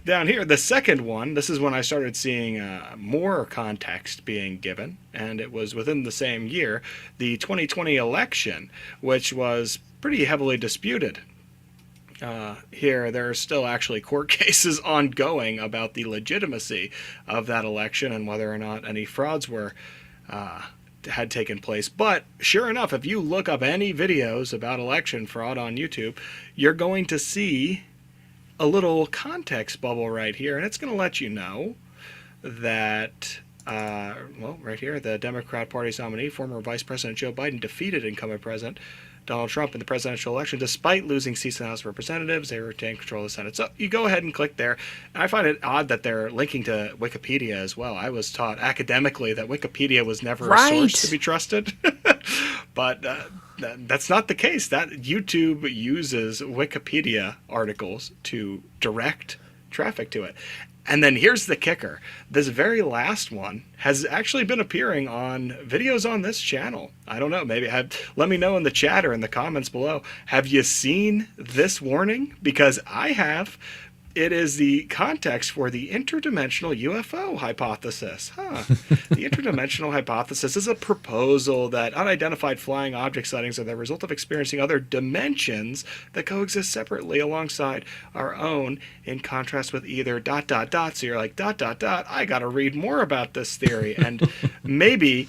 the second one, this is when I started seeing more context being given, and it was within the same year, the 2020 election, which was pretty heavily disputed. Here, there are still actually court cases ongoing about the legitimacy of that election and whether or not any frauds had taken place. But sure enough, if you look up any videos about election fraud on YouTube, you're going to see a little context bubble right here, and it's going to let you know that, right here, the Democrat Party's nominee, former Vice President Joe Biden, defeated incumbent President Donald Trump in the presidential election. Despite losing seats in the House of Representatives, they retained control of the Senate. So you go ahead and click there. And I find it odd that they're linking to Wikipedia as well. I was taught academically that Wikipedia was never a source to be trusted. But that's not the case. That YouTube uses Wikipedia articles to direct traffic to it. And then here's the kicker. This very last one has actually been appearing on videos on this channel. I don't know, let me know in the chat or in the comments below. Have you seen this warning? Because I have. It is the context for the interdimensional UFO hypothesis. The interdimensional hypothesis is a proposal that unidentified flying object sightings are the result of experiencing other dimensions that coexist separately alongside our own, in contrast with either ... So you're like, ... I gotta read more about this theory. And maybe,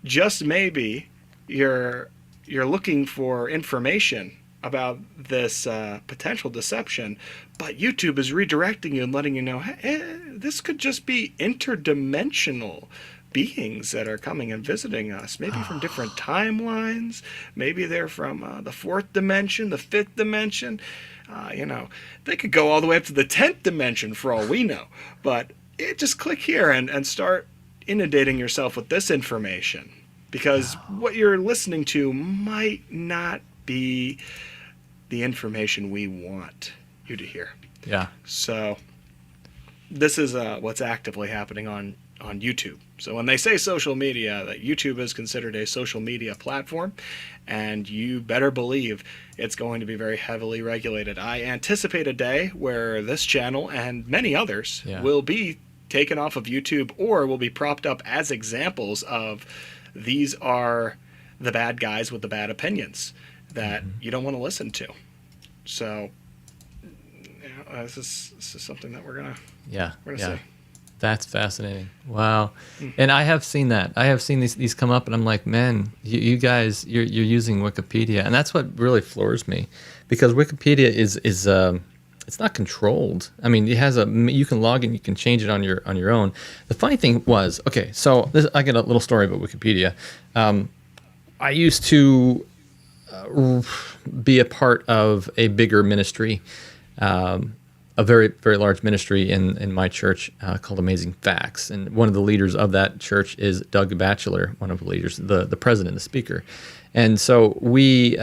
just maybe, you're looking for information about this potential deception, but YouTube is redirecting you and letting you know, hey, this could just be interdimensional beings that are coming and visiting us, maybe from different timelines, maybe they're from the fourth dimension, the fifth dimension, they could go all the way up to the 10th dimension for all we know. But just click here and start inundating yourself with this information, because what you're listening to might not be the information we want you to hear.
Yeah.
So this is what's actively happening on YouTube. So when they say social media, that YouTube is considered a social media platform, and you better believe it's going to be very heavily regulated. I anticipate a day where this channel and many others will be taken off of YouTube, or will be propped up as examples of, these are the bad guys with the bad opinions that you don't want to listen to. So this is something that we're gonna see.
That's fascinating. Wow. And I have seen that. I have seen these come up, and I'm like, man, you guys, you're using Wikipedia, and that's what really floors me, because Wikipedia is it's not controlled. I mean, it has you can log in, you can change it on your own. The funny thing was, okay, so I get a little story about Wikipedia. I used to be a part of a bigger ministry, a very, very large ministry in my church called Amazing Facts. And one of the leaders of that church is Doug Batchelor, one of the leaders, the president, the speaker. And so we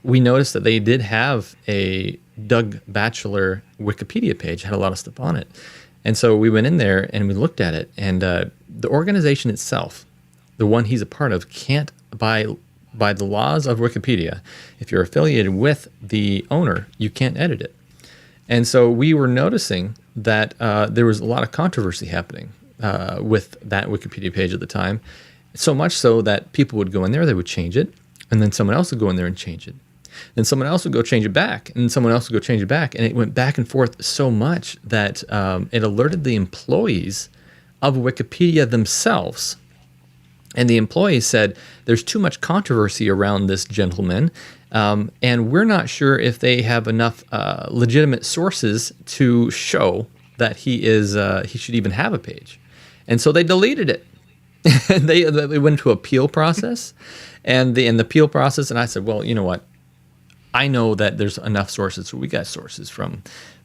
noticed that they did have a Doug Batchelor Wikipedia page, had a lot of stuff on it. And so we went in there and we looked at it, and the organization itself, the one he's a part of, can't, by the laws of Wikipedia, if you're affiliated with the owner, you can't edit it. And so we were noticing that there was a lot of controversy happening with that Wikipedia page at the time, so much so that people would go in there, they would change it, and then someone else would go in there and change it. Then someone else would go change it back, and someone else would go change it back, and it went back and forth so much that it alerted the employees of Wikipedia themselves. And the employees said, there's too much controversy around this gentleman, and we're not sure if they have enough legitimate sources to show that he should even have a page. And so they deleted it. they went to appeal process, and the appeal process, and I said, well, you know what? I know that there's enough sources. So we got sources from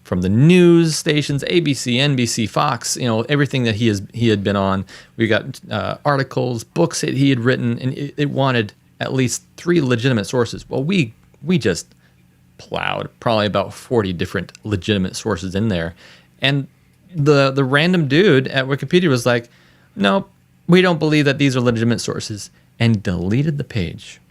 the news stations, ABC, NBC, Fox, everything that he had been on. We got articles, books that he had written, and it wanted at least 3 legitimate sources. Well, we just plowed probably about 40 different legitimate sources in there. And the random dude at Wikipedia was like, nope, we don't believe that these are legitimate sources, and deleted the page.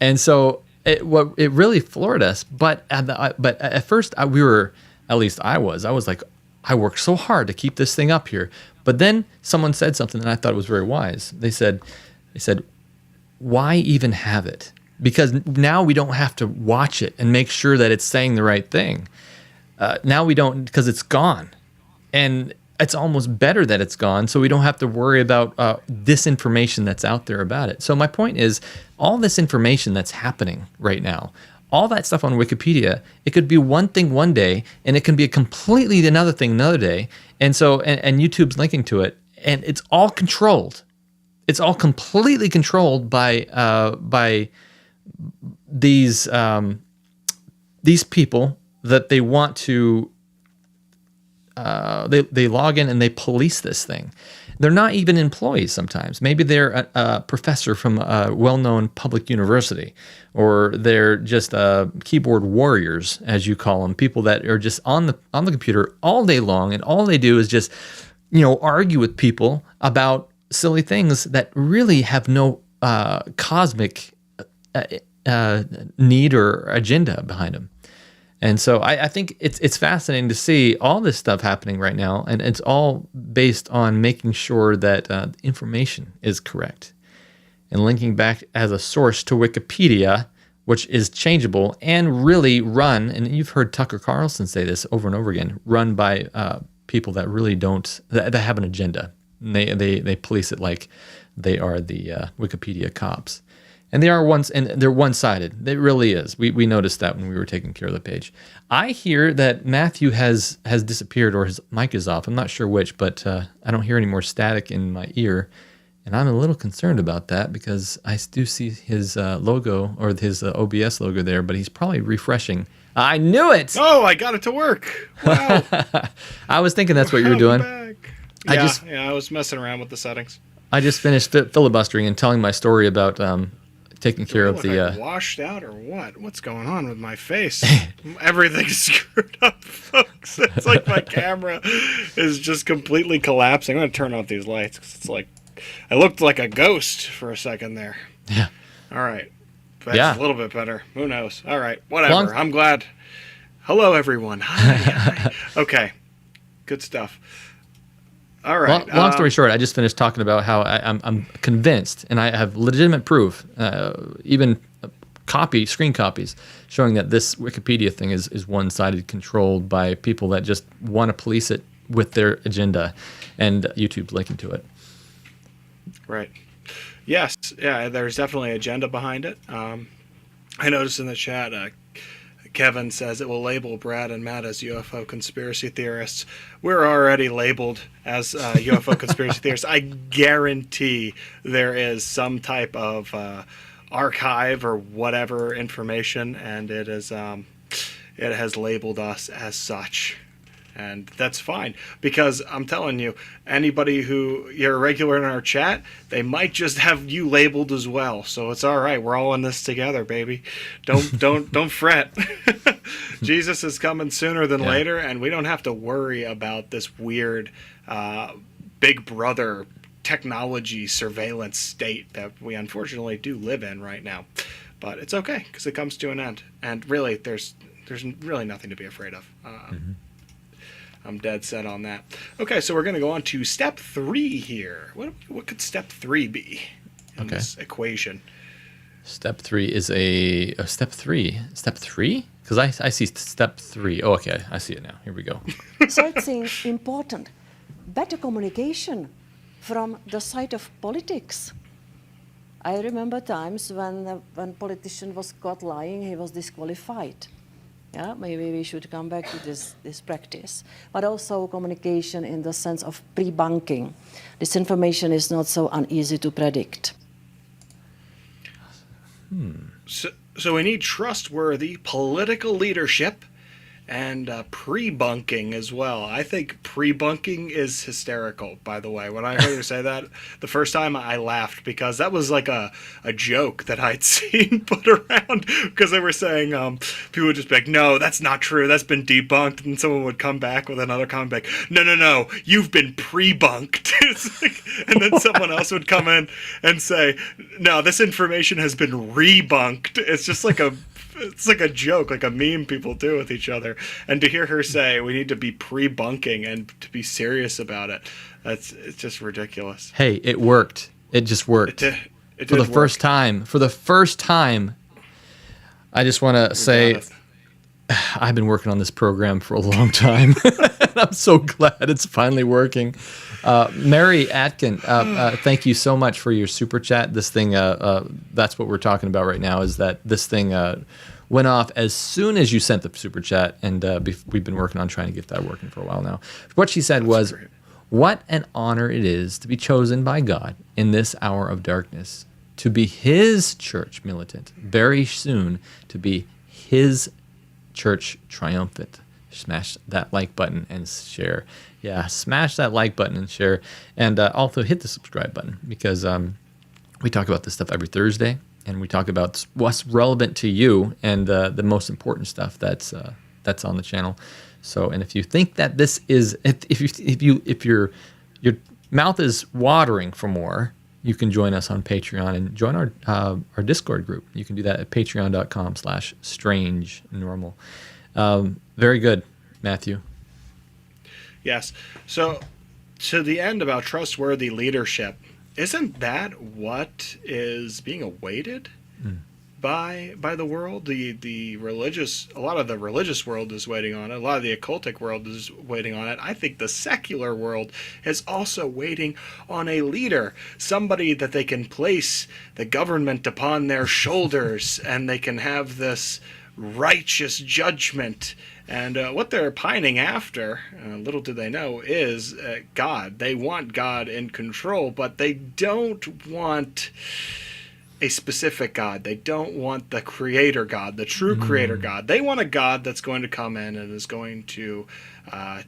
And so it really floored us. But at first I was like, I worked so hard to keep this thing up here. But then someone said something that I thought was very wise. They said, why even have it? Because now we don't have to watch it and make sure that it's saying the right thing. Now we don't, because it's gone. And it's almost better that it's gone, so we don't have to worry about disinformation that's out there about it. So my point is, all this information that's happening right now, all that stuff on Wikipedia, it could be one thing one day, and it can be a completely another thing another day. And so, and YouTube's linking to it, and it's all controlled. It's all completely controlled by these people that they want to. They log in and they police this thing. They're not even employees sometimes. Maybe they're a professor from a well-known public university, or they're just keyboard warriors, as you call them, people that are just on the computer all day long, and all they do is just, argue with people about silly things that really have no cosmic need or agenda behind them. And so I think it's fascinating to see all this stuff happening right now, and it's all based on making sure that information is correct and linking back as a source to Wikipedia, which is changeable and really run, and you've heard Tucker Carlson say this over and over again, run by people that really that have an agenda. And they police it like they are the Wikipedia cops. And they're one-sided. It really is. We noticed that when we were taking care of the page. I hear that Matthew has disappeared, or his mic is off. I'm not sure which, but I don't hear any more static in my ear. And I'm a little concerned about that because I do see his logo, or his OBS logo there, but he's probably refreshing. I knew it!
Oh, I got it to work. Wow.
I was thinking that's what you were doing.
I was messing around with the settings.
I just finished filibustering and telling my story about taking care of the
washed out or what? What's going on with my face? Everything's screwed up, folks. It's like my camera is just completely collapsing. I'm gonna turn off these lights because it's like I looked like a ghost for a second there.
Yeah.
All right. That's a little bit better. Who knows? All right. Whatever. I'm glad. Hello, everyone. Hi. Okay. Good stuff. All right.
Long story short, I just finished talking about how I'm convinced, and I have legitimate proof, even screen copies, showing that this Wikipedia thing is one-sided, controlled by people that just want to police it with their agenda, and YouTube's linking to it.
Right. Yes. Yeah. There's definitely agenda behind it. I noticed in the chat. Kevin says it will label Brad and Matt as UFO conspiracy theorists. We're already labeled as UFO conspiracy theorists. I guarantee there is some type of archive or whatever information, and it has labeled us as such. And that's fine, because I'm telling you, anybody who you're a regular in our chat, they might just have you labeled as well. So it's all right. We're all in this together, baby. Don't fret. Jesus is coming sooner than later, and we don't have to worry about this weird Big Brother technology surveillance state that we unfortunately do live in right now. But it's okay, because it comes to an end, and really, there's really nothing to be afraid of. I'm dead set on that. Okay, so we're going to go on to step 3 here. What could step 3 be in this equation?
Step 3 is step 3. Step 3? Because I see step 3. Oh, okay, I see it now. Here we go.
Third thing, important, better communication from the side of politics. I remember times when politician was caught lying, he was disqualified. Yeah, maybe we should come back to this practice. But also communication in the sense of pre-bunking. Disinformation is not so uneasy to predict.
So we need trustworthy political leadership and pre-bunking as well. I think pre-bunking is hysterical, by the way. When I heard her say that the first time, I laughed because that was like a joke that I'd seen put around, because they were saying, people would just be like, no, that's not true, that's been debunked, and someone would come back with another comment like, no, you've been pre-bunked. And then someone else would come in and say, no, this information has been rebunked. It's just like it's like a joke, like a meme people do with each other. And to hear her say we need to be pre-bunking and to be serious about it, it's just ridiculous.
Hey, it worked. It just worked. For the first time. For the first time, I just want to say I've been working on this program for a long time. I'm so glad it's finally working. Mary Atkin, thank you so much for your super chat. This thing, that's what we're talking about right now, is that this thing went off as soon as you sent the super chat, and we've been working on trying to get that working for a while now. What she said was, great. What an honor it is to be chosen by God in this hour of darkness, to be his church militant, very soon to be his church triumphant. smash that like button and share. Yeah, smash that like button and share. And also hit the subscribe button, because we talk about this stuff every Thursday, and we talk about what's relevant to you and the most important stuff that's on the channel. So, and if you think that this is, if your mouth is watering for more, you can join us on Patreon and join our Discord group. You can do that at patreon.com/strangenormal. Very good, Matthew.
Yes. So, to the end about trustworthy leadership, isn't that what is being awaited by the world? The religious, a lot of the religious world is waiting on it. A lot of the occultic world is waiting on it. I think the secular world is also waiting on a leader, somebody that they can place the government upon their shoulders, and they can have this righteous judgment. And what they're pining after, little do they know, is God. They want God in control, but they don't want a specific God. They don't want the creator God, the true creator God. They want a God that's going to come in and is going to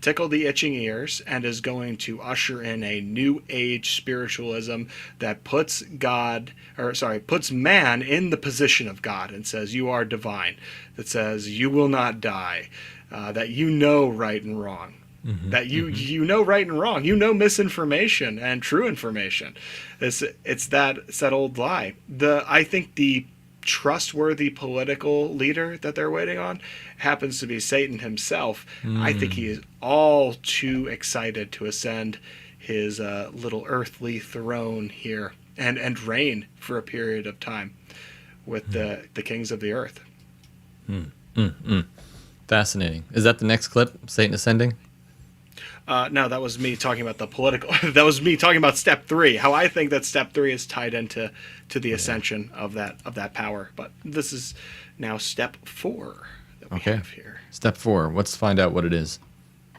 tickle the itching ears and is going to usher in a new age spiritualism that puts man in the position of God and says, you are divine. That says, you will not die. That you know right and wrong. That you know right and wrong. You know misinformation and true information. It's that old lie. I think the trustworthy political leader that they're waiting on happens to be Satan himself. I think he is all too excited to ascend his little earthly throne here and reign for a period of time with the kings of the earth.
Fascinating. Is that the next clip, Satan ascending?
No, that was me talking about the political. That was me talking about step 3. How I think that step 3 is tied into the ascension of that power. But this is now step 4 that we have here.
Step 4. Let's find out what it is.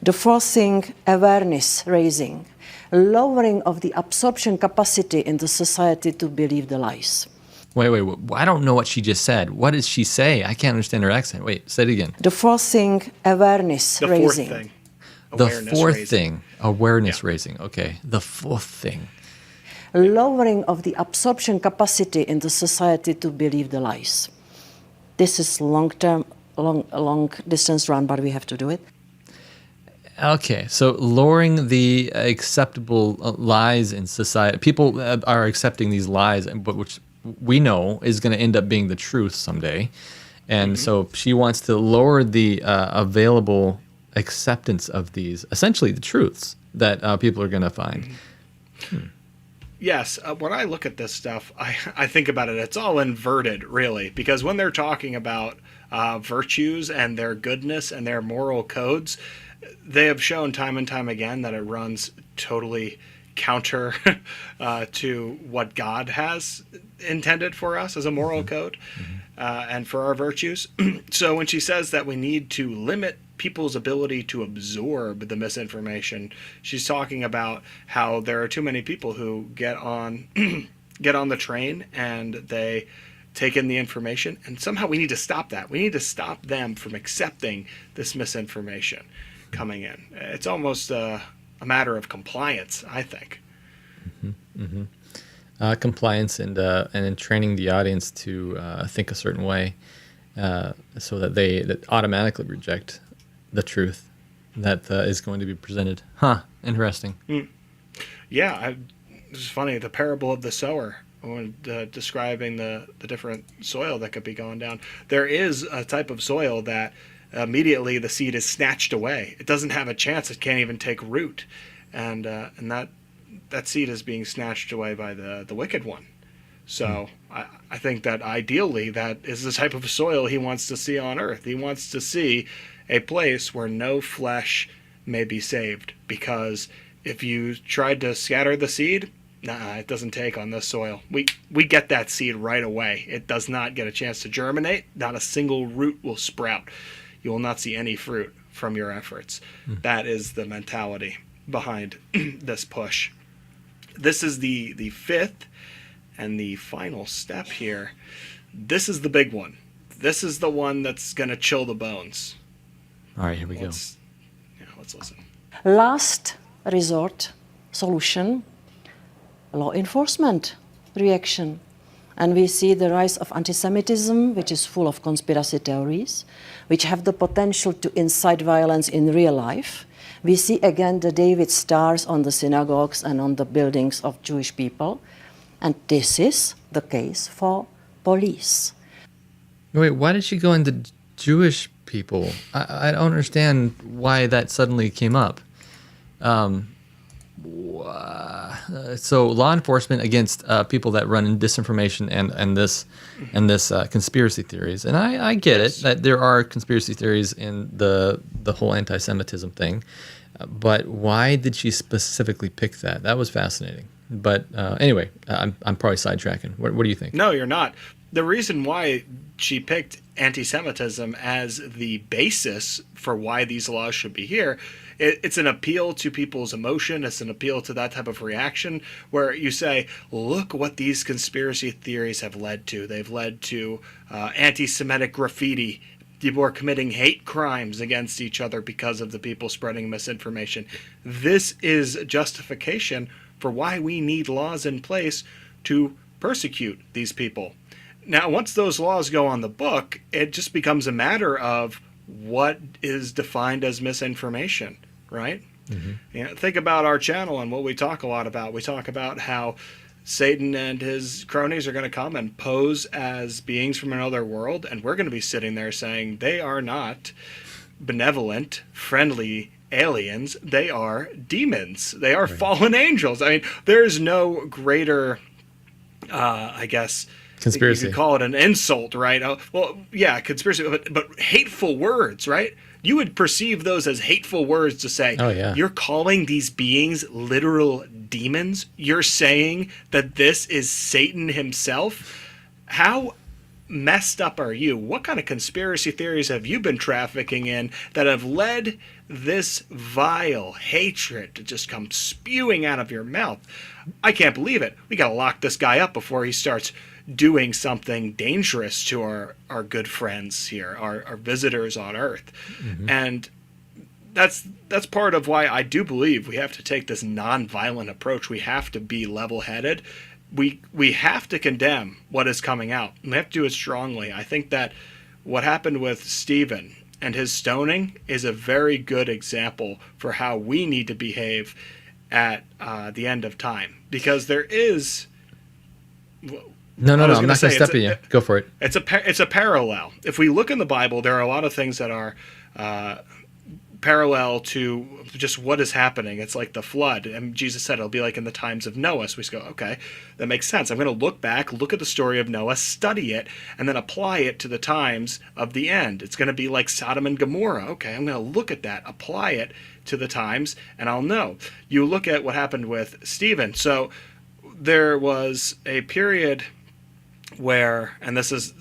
The fourth thing, awareness raising, lowering of the absorption capacity in the society to believe the lies.
Wait. I don't know what she just said. What did she say? I can't understand her accent. Wait, say it again.
The fourth thing, awareness raising.
The fourth thing.
The fourth thing, awareness raising. Okay, the fourth thing.
Lowering of the absorption capacity in the society to believe the lies. This is long distance run, but we have to do it.
Okay, so lowering the acceptable lies in society. People are accepting these lies, but which we know is going to end up being the truth someday. And so she wants to lower the available acceptance of these, essentially the truths that people are going to find.
Yes, when I look at this stuff, I think about it, it's all inverted, really, because when they're talking about virtues and their goodness and their moral codes, they have shown time and time again that it runs totally counter to what God has intended for us as a moral code and for our virtues. So when she says that we need to limit people's ability to absorb the misinformation, she's talking about how there are too many people who get on the train and they take in the information, and somehow we need to stop that. We need to stop them from accepting this misinformation coming in. It's almost a matter of compliance, I think.
Compliance and in training the audience to think a certain way, so that they automatically reject the truth that is going to be presented. Interesting.
Yeah, it's funny, the parable of the sower, when describing the different soil that could be going down. There is a type of soil that immediately the seed is snatched away. It doesn't have a chance. It can't even take root. And that seed is being snatched away by the wicked one. So I think that ideally that is the type of soil he wants to see on earth. He wants to see a place where no flesh may be saved, because if you tried to scatter the seed, it doesn't take on this soil. We get that seed right away. It does not get a chance to germinate. Not a single root will sprout. You will not see any fruit from your efforts. That is the mentality behind this push. This is the fifth and the final step here. This is the big one. This is the one that's going to chill the bones.
All right, here we go.
Let's listen.
Last resort solution, law enforcement reaction. And we see the rise of anti-Semitism, which is full of conspiracy theories, which have the potential to incite violence in real life. We see again the David stars on the synagogues and on the buildings of Jewish people. And this is the case for police.
Wait, why did she go into Jewish people? I don't understand why that suddenly came up. So law enforcement against people that run in disinformation and this conspiracy theories, and I get it that there are conspiracy theories in the whole anti-Semitism thing, but why did she specifically pick that? That was fascinating. But anyway, I'm probably sidetracking. What do you think?
No, you're not. The reason why she picked anti-Semitism as the basis for why these laws should be here, it's an appeal to people's emotion. It's an appeal to that type of reaction where you say, look what these conspiracy theories have led to. They've led to anti-Semitic graffiti. People are committing hate crimes against each other because of the people spreading misinformation. This is justification for why we need laws in place to persecute these people. Now, once those laws go on the book, it just becomes a matter of what is defined as misinformation, right? Mm-hmm. Think about our channel and what we talk a lot about. We talk about how Satan and his cronies are going to come and pose as beings from another world, and we're going to be sitting there saying they are not benevolent, friendly aliens. They are demons. They are fallen angels. I mean, there's no greater, I guess, conspiracy. You could call it an insult, right? Well, yeah, conspiracy, but hateful words, right? You would perceive those as hateful words to say, oh, yeah. You're calling these beings literal demons? You're saying that this is Satan himself? How messed up are you? What kind of conspiracy theories have you been trafficking in that have led this vile hatred to just come spewing out of your mouth? I can't believe it. We got to lock this guy up before he starts doing something dangerous to our good friends here, our visitors on Earth. Mm-hmm. And that's part of why I do believe we have to take this nonviolent approach. We have to be level-headed. We have to condemn what is coming out. We have to do it strongly. I think that what happened with Stephen and his stoning is a very good example for how we need to behave at the end of time. Because there is...
No, I'm not going to step in you. Go for it.
It's a parallel. If we look in the Bible, there are a lot of things that are parallel to just what is happening. It's like the flood. And Jesus said it'll be like in the times of Noah. So we just go, okay, that makes sense. I'm going to look back, look at the story of Noah, study it, and then apply it to the times of the end. It's going to be like Sodom and Gomorrah. Okay, I'm going to look at that, apply it to the times, and I'll know. You look at what happened with Stephen. So there was a period where, and this is,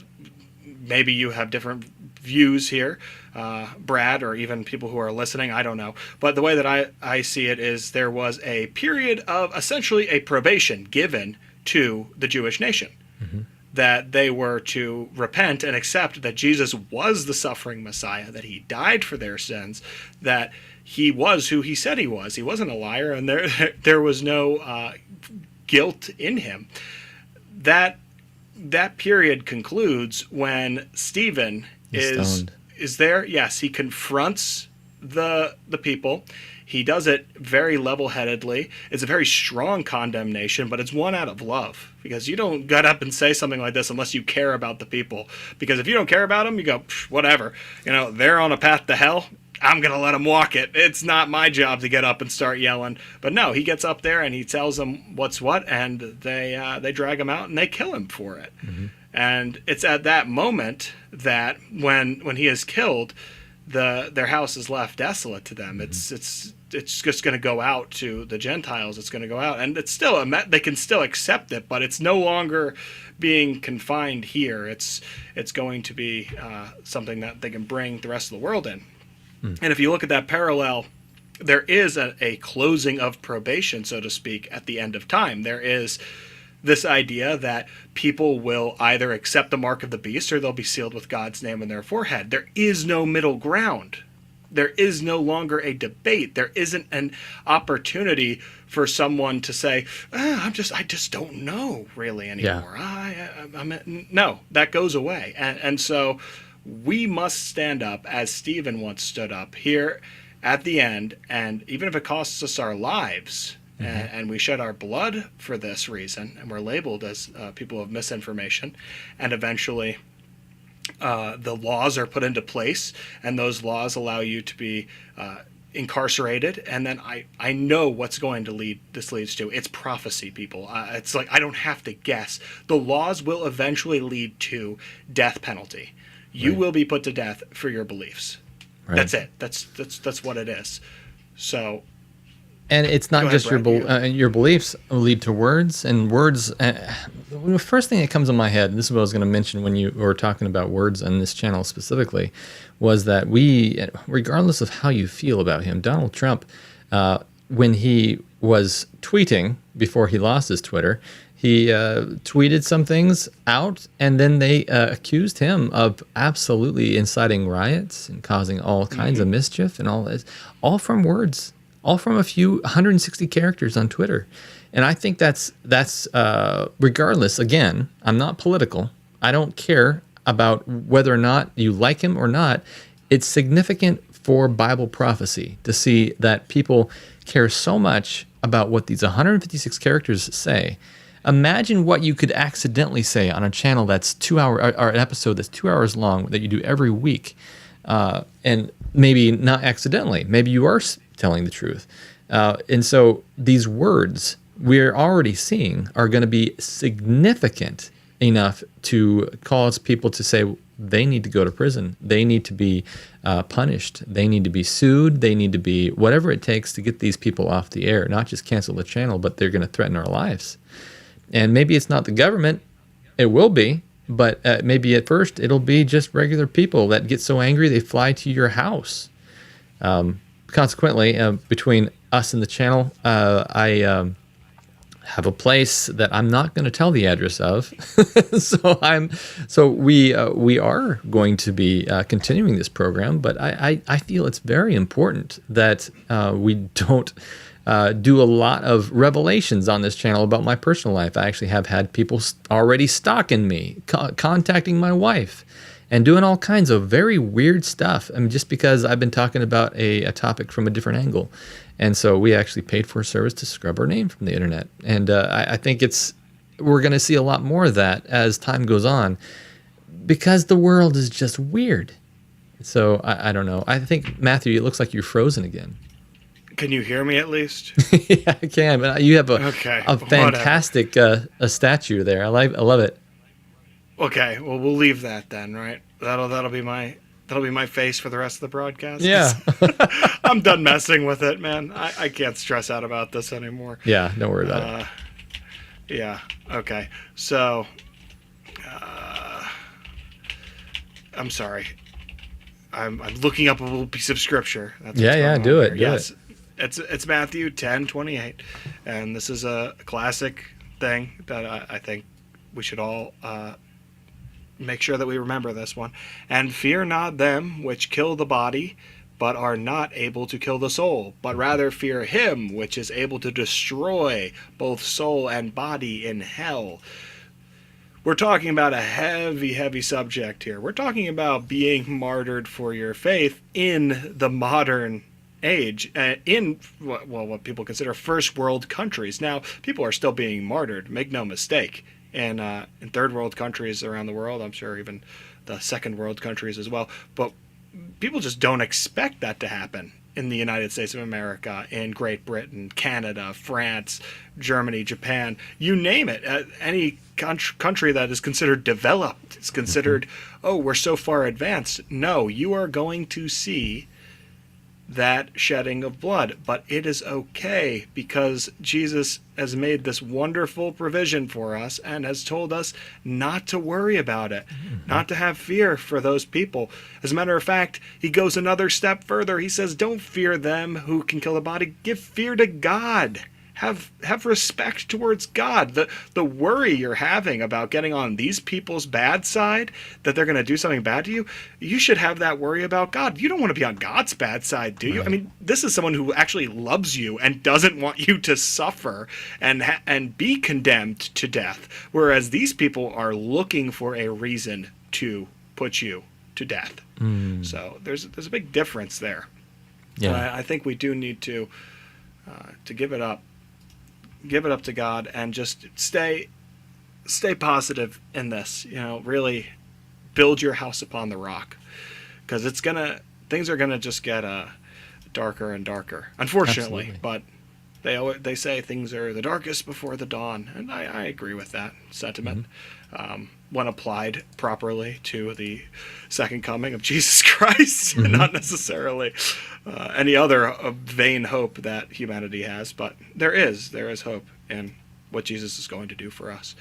maybe you have different views here, Brad, or even people who are listening, I don't know. But the way that I see it is there was a period of essentially a probation given to the Jewish nation. Mm-hmm. That they were to repent and accept that Jesus was the suffering Messiah, that he died for their sins, that he was who he said he was. He wasn't a liar, and there was no guilt in him. That period concludes when Stephen is there. Yes, he confronts the people. He does it very level-headedly. It's a very strong condemnation, but it's one out of love, because you don't get up and say something like this unless you care about the people. Because if you don't care about them, you go, whatever. They're on a path to hell. I'm going to let them walk it. It's not my job to get up and start yelling. But no, he gets up there and he tells them what's what, and they drag him out and they kill him for it. Mm-hmm. And it's at that moment that when he is killed, their house is left desolate to them. Mm-hmm. It's just going to go out to the Gentiles. It's going to go out, and it's still they can still accept it, but it's no longer being confined here. It's going to be something that they can bring the rest of the world in. And if you look at that parallel, there is a closing of probation, so to speak, at the end of time. There is this idea that people will either accept the mark of the beast or they'll be sealed with God's name in their forehead. There is no middle ground. There is no longer a debate. There isn't an opportunity for someone to say, I just don't know really anymore. No, that goes away. And so we must stand up as Stephen once stood up here at the end, and even if it costs us our lives, and we shed our blood for this reason, and we're labeled as people of misinformation, and eventually the laws are put into place, and those laws allow you to be incarcerated, and then I know what's going to this leads to. It's prophecy, people. It's like I don't have to guess. The laws will eventually lead to death penalty. You will be put to death for your beliefs. Right. That's it. That's what it is. So,
and it's not just your beliefs lead to words, and words. The first thing that comes in my head, and this is what I was going to mention when you were talking about words on this channel specifically, was that we, regardless of how you feel about him, Donald Trump, when he was tweeting before he lost his Twitter, he tweeted some things out, and then they accused him of absolutely inciting riots and causing all kinds of mischief and all this, all from words, all from a few 160 characters on Twitter. And I think that's regardless, again, I'm not political. I don't care about whether or not you like him or not. It's significant for Bible prophecy to see that people care so much about what these 156 characters say. Imagine what you could accidentally say on a channel that's 2 hours, or an episode that's 2 hours long that you do every week, and maybe not accidentally. Maybe you are telling the truth. And so these words we're already seeing are going to be significant enough to cause people to say they need to go to prison. They need to be punished. They need to be sued. They need to be whatever it takes to get these people off the air, not just cancel the channel, but they're going to threaten our lives. And maybe it's not the government. It will be, but maybe at first it'll be just regular people that get so angry they fly to your house. Consequently, between us and the channel, I have a place that I'm not going to tell the address of. So we are going to be continuing this program, but I feel it's very important that we don't do a lot of revelations on this channel about my personal life. I actually have had people already stalking me, contacting my wife, and doing all kinds of very weird stuff. I mean, just because I've been talking about a topic from a different angle. And so we actually paid for a service to scrub our name from the internet. And I think we're going to see a lot more of that as time goes on, because the world is just weird. So I don't know. I think, Matthew, it looks like you're frozen again.
Can you hear me at least?
Yeah, I can. But you have a fantastic a statue there. I love it.
Okay, well, we'll leave that then, right? That'll be my face for the rest of the broadcast.
Yeah.
I'm done messing with it, man. I can't stress out about this anymore.
Yeah, don't worry about it.
Yeah. Okay. So, I'm sorry. I'm looking up a little piece of scripture. That's
do it.
Yes. It's Matthew 10:28, and this is a classic thing that I think we should all make sure that we remember this one. And fear not them which kill the body, but are not able to kill the soul, but rather fear him which is able to destroy both soul and body in hell. We're talking about a heavy, heavy subject here. We're talking about being martyred for your faith in the modern age, in what people consider first world countries. Now, people are still being martyred, make no mistake. In third world countries around the world, I'm sure even the second world countries as well. But people just don't expect that to happen in the United States of America, in Great Britain, Canada, France, Germany, Japan, you name it. Any country that is considered developed is considered, oh, we're so far advanced. No, you are going to see that shedding of blood, but it is okay, because Jesus has made this wonderful provision for us and has told us not to worry about it, not to have fear for those people. As a matter of fact, he goes another step further. He says, don't fear them who can kill the body. Give fear to God Have respect towards God. The worry you're having about getting on these people's bad side, that they're going to do something bad to you, you should have that worry about God. You don't want to be on God's bad side, do you? Right. I mean, this is someone who actually loves you and doesn't want you to suffer and be condemned to death, whereas these people are looking for a reason to put you to death. So there's a big difference there. Yeah, I think we do need to give it up. Give it up to God and just stay positive in this. Really build your house upon the rock, because things are gonna just get darker and darker, unfortunately. Absolutely. But they say things are the darkest before the dawn, and I agree with that sentiment. When applied properly to the second coming of Jesus Christ, not necessarily any other vain hope that humanity has, but there is hope in what Jesus is going to do for us.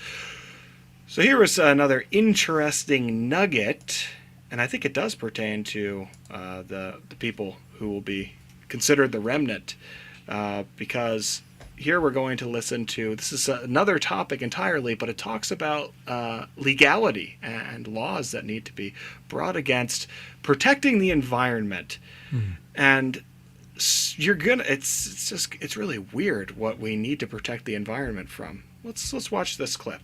So here is another interesting nugget, and I think it does pertain to the people who will be considered the remnant, because here we're going to listen to, this is another topic entirely, but it talks about legality and laws that need to be brought against protecting the environment. And it's really weird what we need to protect the environment from. Let's watch this clip.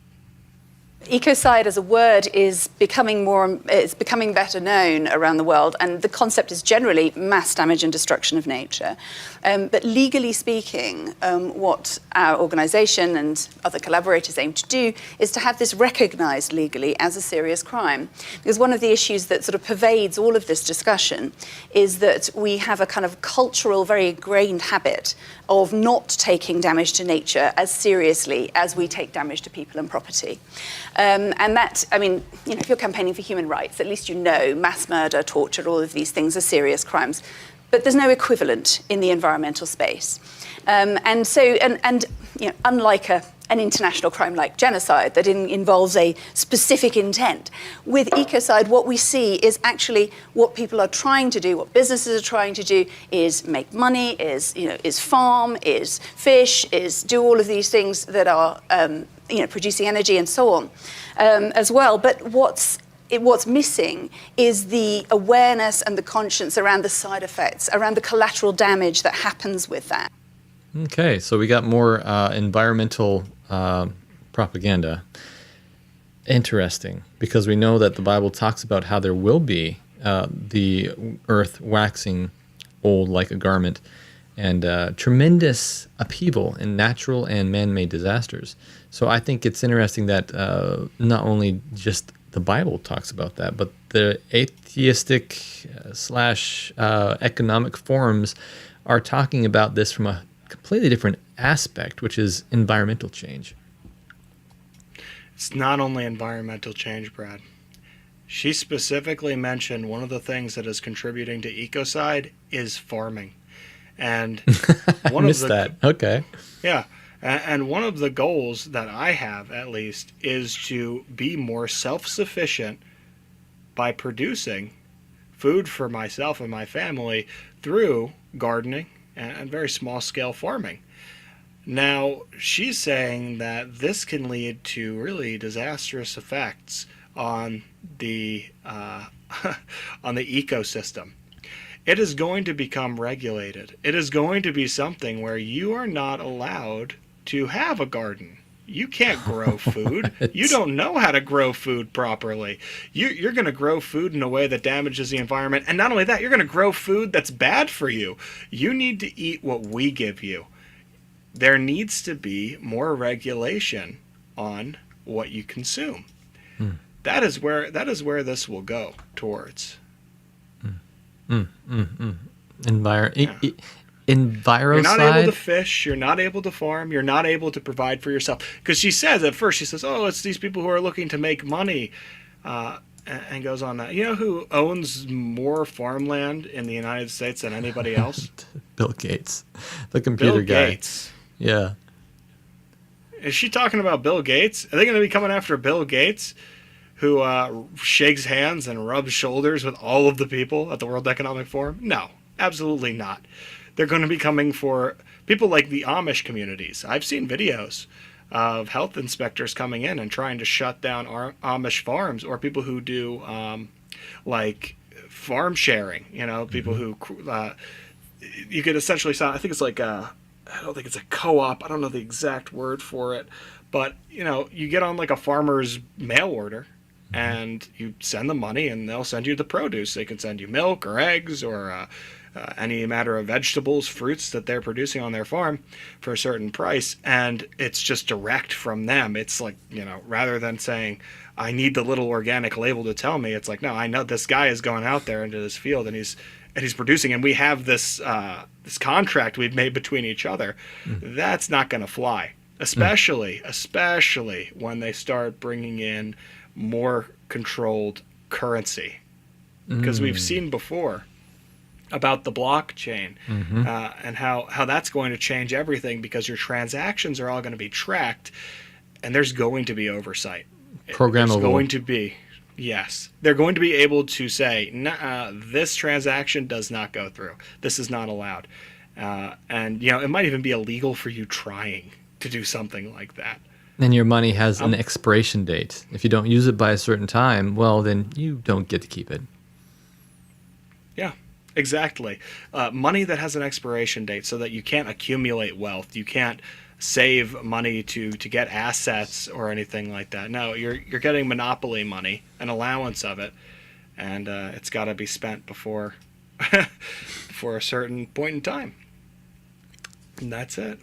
Ecocide as a word is becoming better known around the world, and the concept is generally mass damage and destruction of nature. But legally speaking, what our organisation and other collaborators aim to do is to have this recognised legally as a serious crime. Because one of the issues that sort of pervades all of this discussion is that we have a kind of cultural, very ingrained habit of not taking damage to nature as seriously as we take damage to people and property. And that, I mean, if you're campaigning for human rights, at least mass murder, torture, all of these things are serious crimes. But there's no equivalent in the environmental space. Unlike an international crime like genocide that involves a specific intent, with ecocide, what we see is actually what people are trying to do, what businesses are trying to do, is make money, is farm, is fish, is do all of these things that are producing energy and so on as well. But what's missing is the awareness and the conscience around the side effects, around the collateral damage that happens with that.
Okay, so we got more environmental propaganda. Interesting, because we know that the Bible talks about how there will be the earth waxing old like a garment, and tremendous upheaval in natural and man-made disasters. So I think it's interesting that not only just the Bible talks about that, but the atheistic / economic forums are talking about this from a completely different aspect, which is environmental change.
It's not only environmental change, Brad. She specifically mentioned one of the things that is contributing to ecocide is farming. And
I missed that. Okay.
Yeah. And one of the goals that I have, at least, is to be more self-sufficient by producing food for myself and my family through gardening and very small-scale farming. Now, she's saying that this can lead to really disastrous effects on the ecosystem. It is going to become regulated. It is going to be something where you are not allowed to have a garden. You can't grow food. You don't know how to grow food properly. You're going to grow food in a way that damages the environment. And not only that, you're going to grow food that's bad for you. You need to eat what we give you. There needs to be more regulation on what you consume. That is where this will go towards.
Envirocide?
You're not able to fish, you're not able to farm, you're not able to provide for yourself. Because she says, at first, she says, oh, it's these people who are looking to make money, and goes on that. You know who owns more farmland in the United States than anybody else?
Bill Gates, the computer guy.
Bill Gates.
Yeah.
Is she talking about Bill Gates? Are they going to be coming after Bill Gates, who shakes hands and rubs shoulders with all of the people at the World Economic Forum? No, absolutely not. They're going to be coming for people like the Amish communities. I've seen videos of health inspectors coming in and trying to shut down Amish farms, or people who do like farm sharing. You know, people who you could essentially sign. I think it's like I don't think it's a co-op. I don't know the exact word for it, but you know, you get on like a farmer's mail order, and you send them money, and they'll send you the produce. They can send you milk or eggs or any matter of vegetables, fruits that they're producing on their farm for a certain price, and it's just direct from them. It's like, you know, rather than saying, I need the little organic label to tell me, it's like, no, I know this guy is going out there into this field and he's producing, and we have this this contract we've made between each other. That's not going to fly, especially when they start bringing in more controlled currency, because we've seen before about the blockchain and how that's going to change everything, because your transactions are all going to be tracked, and there's going to be oversight.
Programmable.
There's going to be, yes. They're going to be able to say, nah, this transaction does not go through. This is not allowed. And, you know, it might even be illegal for you trying to do something like that.
And your money has an expiration date. If you don't use it by a certain time, well, then you don't get to keep it.
Yeah. Exactly. Money that has an expiration date, so that you can't accumulate wealth. You can't save money to get assets or anything like that. No, you're getting monopoly money, an allowance of it, and it's got to be spent before a certain point in time. And that's it.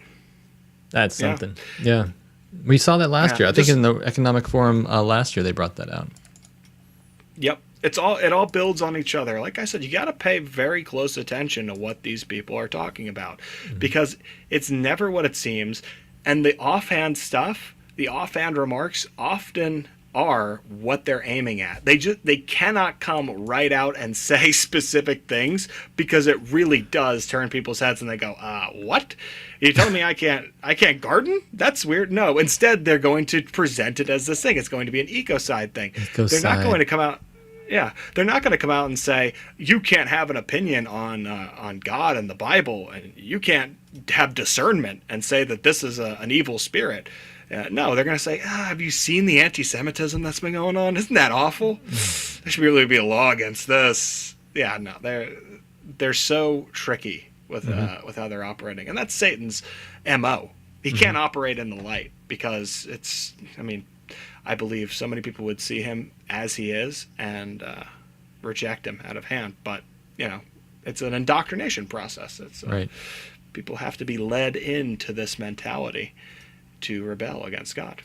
That's something. Yeah. We saw that last year. I think in the Economic Forum last year they brought that out.
Yep. It all builds on each other. Like I said, you got to pay very close attention to what these people are talking about, because it's never what it seems. And the offhand stuff, the offhand remarks often are what they're aiming at. They cannot come right out and say specific things, because it really does turn people's heads, and they go, what? You're telling me I can't garden? That's weird. No, instead they're going to present it as this thing. It's going to be an ecocide thing. They're not going to come out. Yeah, they're not going to come out and say, you can't have an opinion on God and the Bible, and you can't have discernment and say that this is an evil spirit. No, they're going to say, have you seen the anti-Semitism that's been going on? Isn't that awful? There should really be a law against this. Yeah, no, they're so tricky with how they're operating, and that's Satan's MO. He can't operate in the light, because I believe so many people would see him as he is and reject him out of hand. But, you know, it's an indoctrination process. It's
right.
People have to be led into this mentality to rebel against God.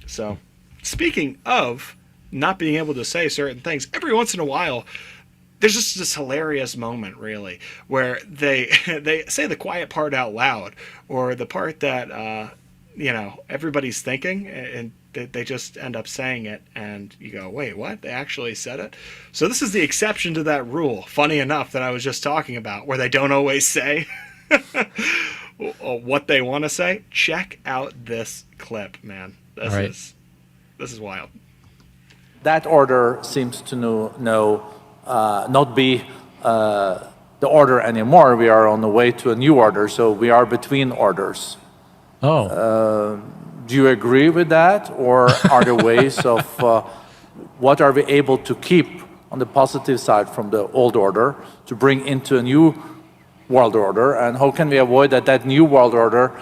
So, speaking of not being able to say certain things, every once in a while, there's just this hilarious moment, really, where they say the quiet part out loud, or the part that everybody's thinking, and they just end up saying it, and you go, wait, what? They actually said it? So this is the exception to that rule, funny enough, that I was just talking about, where they don't always say what they want to say. Check out this clip, man. This is wild.
That order seems to not be the order anymore. We are on the way to a new order, so we are between orders. Do you agree with that, or are there ways of what are we able to keep on the positive side from the old order to bring into a new world order, and how can we avoid that new world order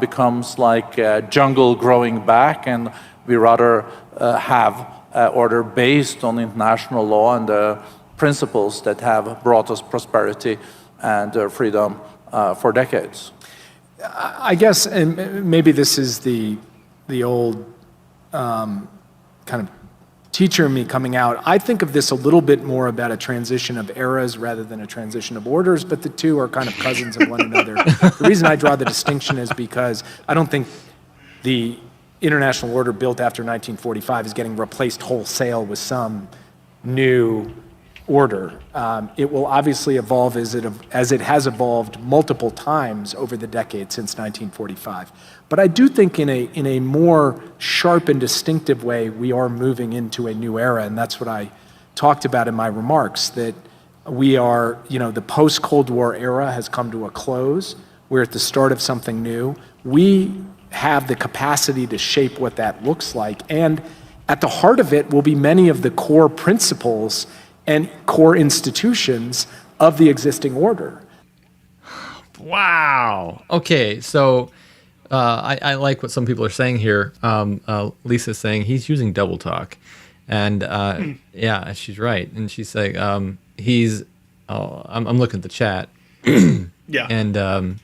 becomes like a jungle growing back, and we rather have an order based on international law and the principles that have brought us prosperity and freedom for decades?
I guess, and maybe this is the old kind of teacher in me coming out. I think of this a little bit more about a transition of eras rather than a transition of orders, but the two are kind of cousins of one another. The reason I draw the distinction is because I don't think the international order built after 1945 is getting replaced wholesale with some new order. It will obviously evolve as it has evolved multiple times over the decades since 1945. But I do think in a more sharp and distinctive way, we are moving into a new era, and that's what I talked about in my remarks, that We are, the post-Cold War era has come to a close. We're at the start of something new. We have the capacity to shape what that looks like. And at the heart of it will be many of the core principles and core institutions of the existing order.
Wow. Okay, so I like what some people are saying here. Lisa's saying he's using double talk. And yeah, she's right. And she's saying I'm looking at the chat.
Yeah.
And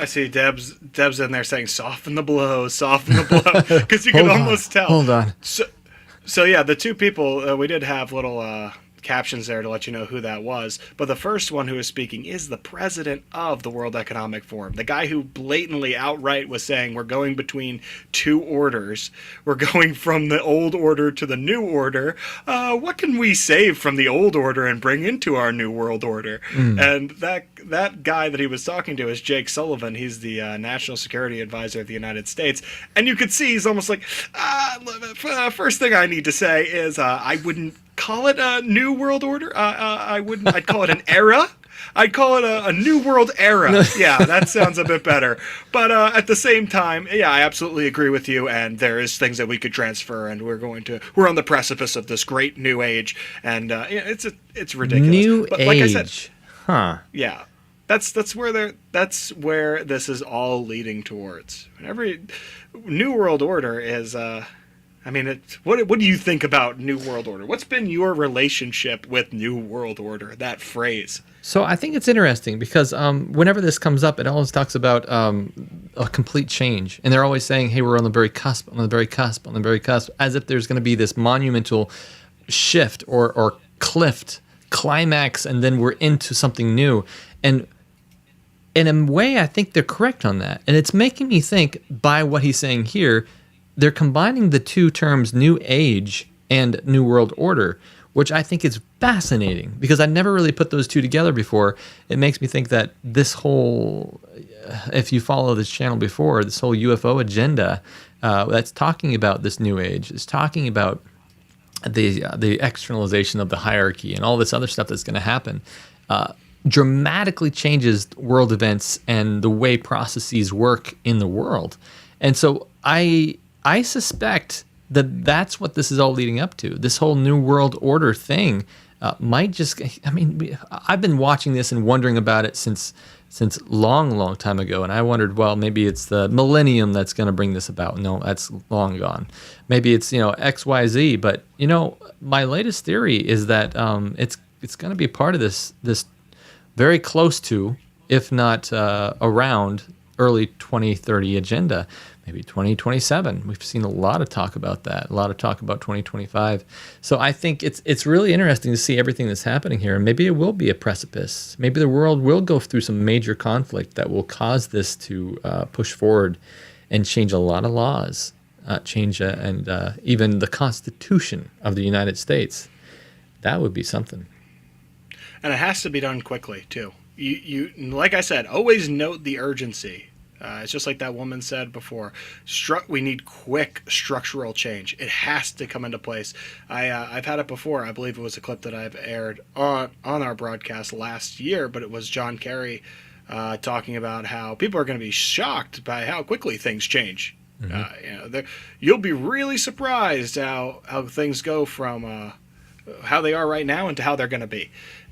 I see Deb's in there saying, soften the blow, because you can almost tell.
Hold on.
So yeah, the two people, we did have little captions there to let you know who that was. But the first one who is speaking is the president of the World Economic Forum, the guy who blatantly outright was saying we're going between two orders. We're going from the old order to the new order. What can we save from the old order and bring into our new world order? And that guy that he was talking to is Jake Sullivan. He's the National Security Advisor of the United States. And you could see he's almost like, first thing I need to say is I wouldn't call it a new world order. I'd call it an era. I'd call it a new world era. Yeah, that sounds a bit better. But at the same time, yeah, I absolutely agree with you. And there is things that we could transfer, and we're on the precipice of this great new age, and it's ridiculous.
New
but
age,
like I said,
huh?
Yeah, that's where this is all leading towards. And every new world order is. What do you think about New World Order? What's been your relationship with New World Order, that phrase?
So I think it's interesting because whenever this comes up, it always talks about a complete change. And they're always saying, hey, we're on the very cusp, as if there's going to be this monumental shift or climax, and then we're into something new. And in a way, I think they're correct on that. And it's making me think, by what he's saying here, they're combining the two terms New Age and New World Order, which I think is fascinating because I never really put those two together before. It makes me think that this whole, if you follow this channel before, this whole UFO agenda that's talking about this New Age is talking about the externalization of the hierarchy and all this other stuff that's going to happen. Dramatically changes world events and the way processes work in the world. And so I suspect that that's what this is all leading up to. This whole New World Order thing might just, I've been watching this and wondering about it since long time ago. And I wondered, well, maybe it's the millennium that's going to bring this about. No, that's long gone. Maybe it's, X, Y, Z. But, my latest theory is that it's going to be part of this very close to, if not around, early 2030 agenda. Maybe 2027. We've seen a lot of talk about that, a lot of talk about 2025. So I think it's really interesting to see everything that's happening here. And maybe it will be a precipice. Maybe the world will go through some major conflict that will cause this to push forward and change a lot of laws, even the Constitution of the United States. That would be something.
And it has to be done quickly, too. You like I said, always note the urgency. It's just like that woman said before. We need quick structural change. It has to come into place. I've had it before. I believe it was a clip that I've aired on our broadcast last year, but it was John Kerry talking about how people are going to be shocked by how quickly things change. Mm-hmm. You'll be really surprised how things go from how they are right now into how they're going to be,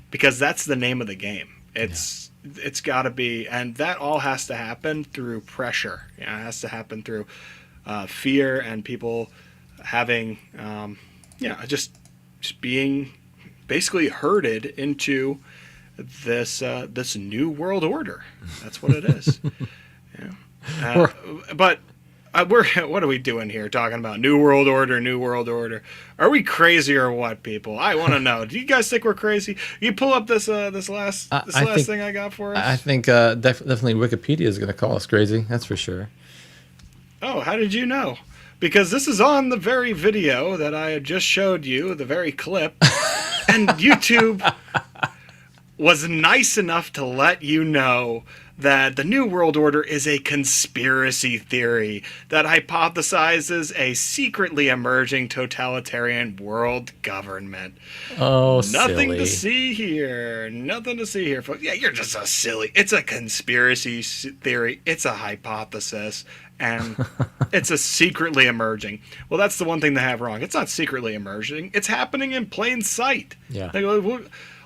because that's the name of the game. It's got to be, and that all has to happen through pressure. It has to happen through fear and people having, just being basically herded into this new world order. That's what it is. But what are we doing here? Talking about new world order, new world order? Are we crazy or what, people? I want to know. Do you guys think we're crazy? You pull up this last thing I got for us.
I think definitely Wikipedia is going to call us crazy. That's for sure.
Oh, how did you know? Because this is on the very video that I had just showed you, the very clip, and YouTube was nice enough to let you know that the New World Order is a conspiracy theory that hypothesizes a secretly emerging totalitarian world government.
Oh,
Nothing
silly.
to see here. Nothing to see here, folks. Yeah, you're just a silly. It's a conspiracy theory. It's a hypothesis. And it's a secretly emerging. Well, that's the one thing they have wrong. It's not secretly emerging. It's happening in plain sight.
Yeah.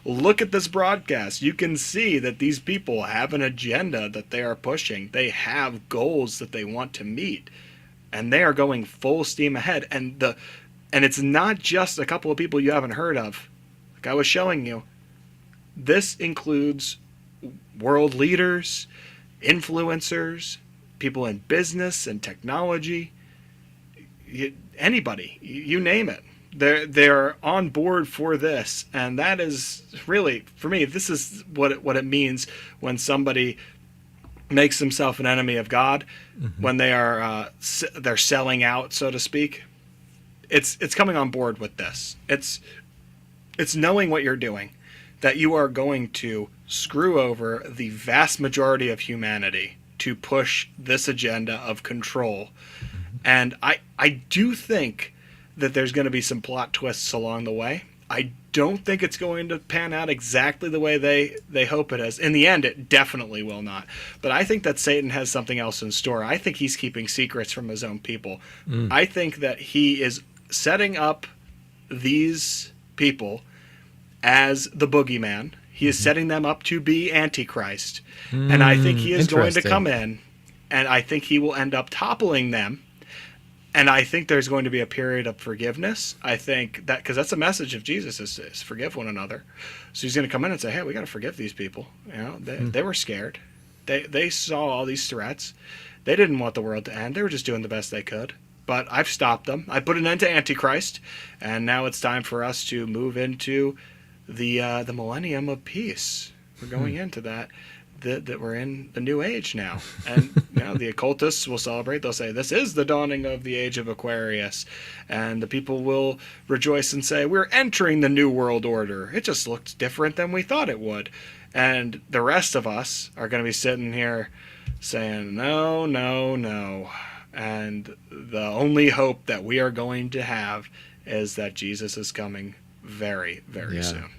Look at this broadcast. You can see that these people have an agenda that they are pushing. They have goals that they want to meet, and they are going full steam ahead. And it's not just a couple of people you haven't heard of. Like I was showing you, this includes world leaders, influencers, people in business and technology, anybody, you name it. They're on board for this, and that is really, for me, this is what it means when somebody makes himself an enemy of God, when they are they're selling out, so to speak. It's coming on board with this. It's knowing what you're doing, that you are going to screw over the vast majority of humanity to push this agenda of control. And I do think that there's going to be some plot twists along the way. I don't think it's going to pan out exactly the way they hope it is. In the end, it definitely will not. But I think that Satan has something else in store. I think he's keeping secrets from his own people. I think that he is setting up these people as the boogeyman. He is setting them up to be Antichrist. And I think he is going to come in, and I think he will end up toppling them. And I think there's going to be a period of forgiveness. I think that, because that's the message of Jesus is forgive one another. So he's going to come in and say, hey, we got to forgive these people. You know, they were scared. They saw all these threats. They didn't want the world to end. They were just doing the best they could. But I've stopped them. I put an end to Antichrist, and now it's time for us to move into the millennium of peace. We're going into that we're in the new age now. And the occultists will celebrate. They'll say, this is the dawning of the age of Aquarius. And the people will rejoice and say, we're entering the new world order. It just looks different than we thought it would. And the rest of us are going to be sitting here saying, no, no, no. And the only hope that we are going to have is that Jesus is coming very, very soon.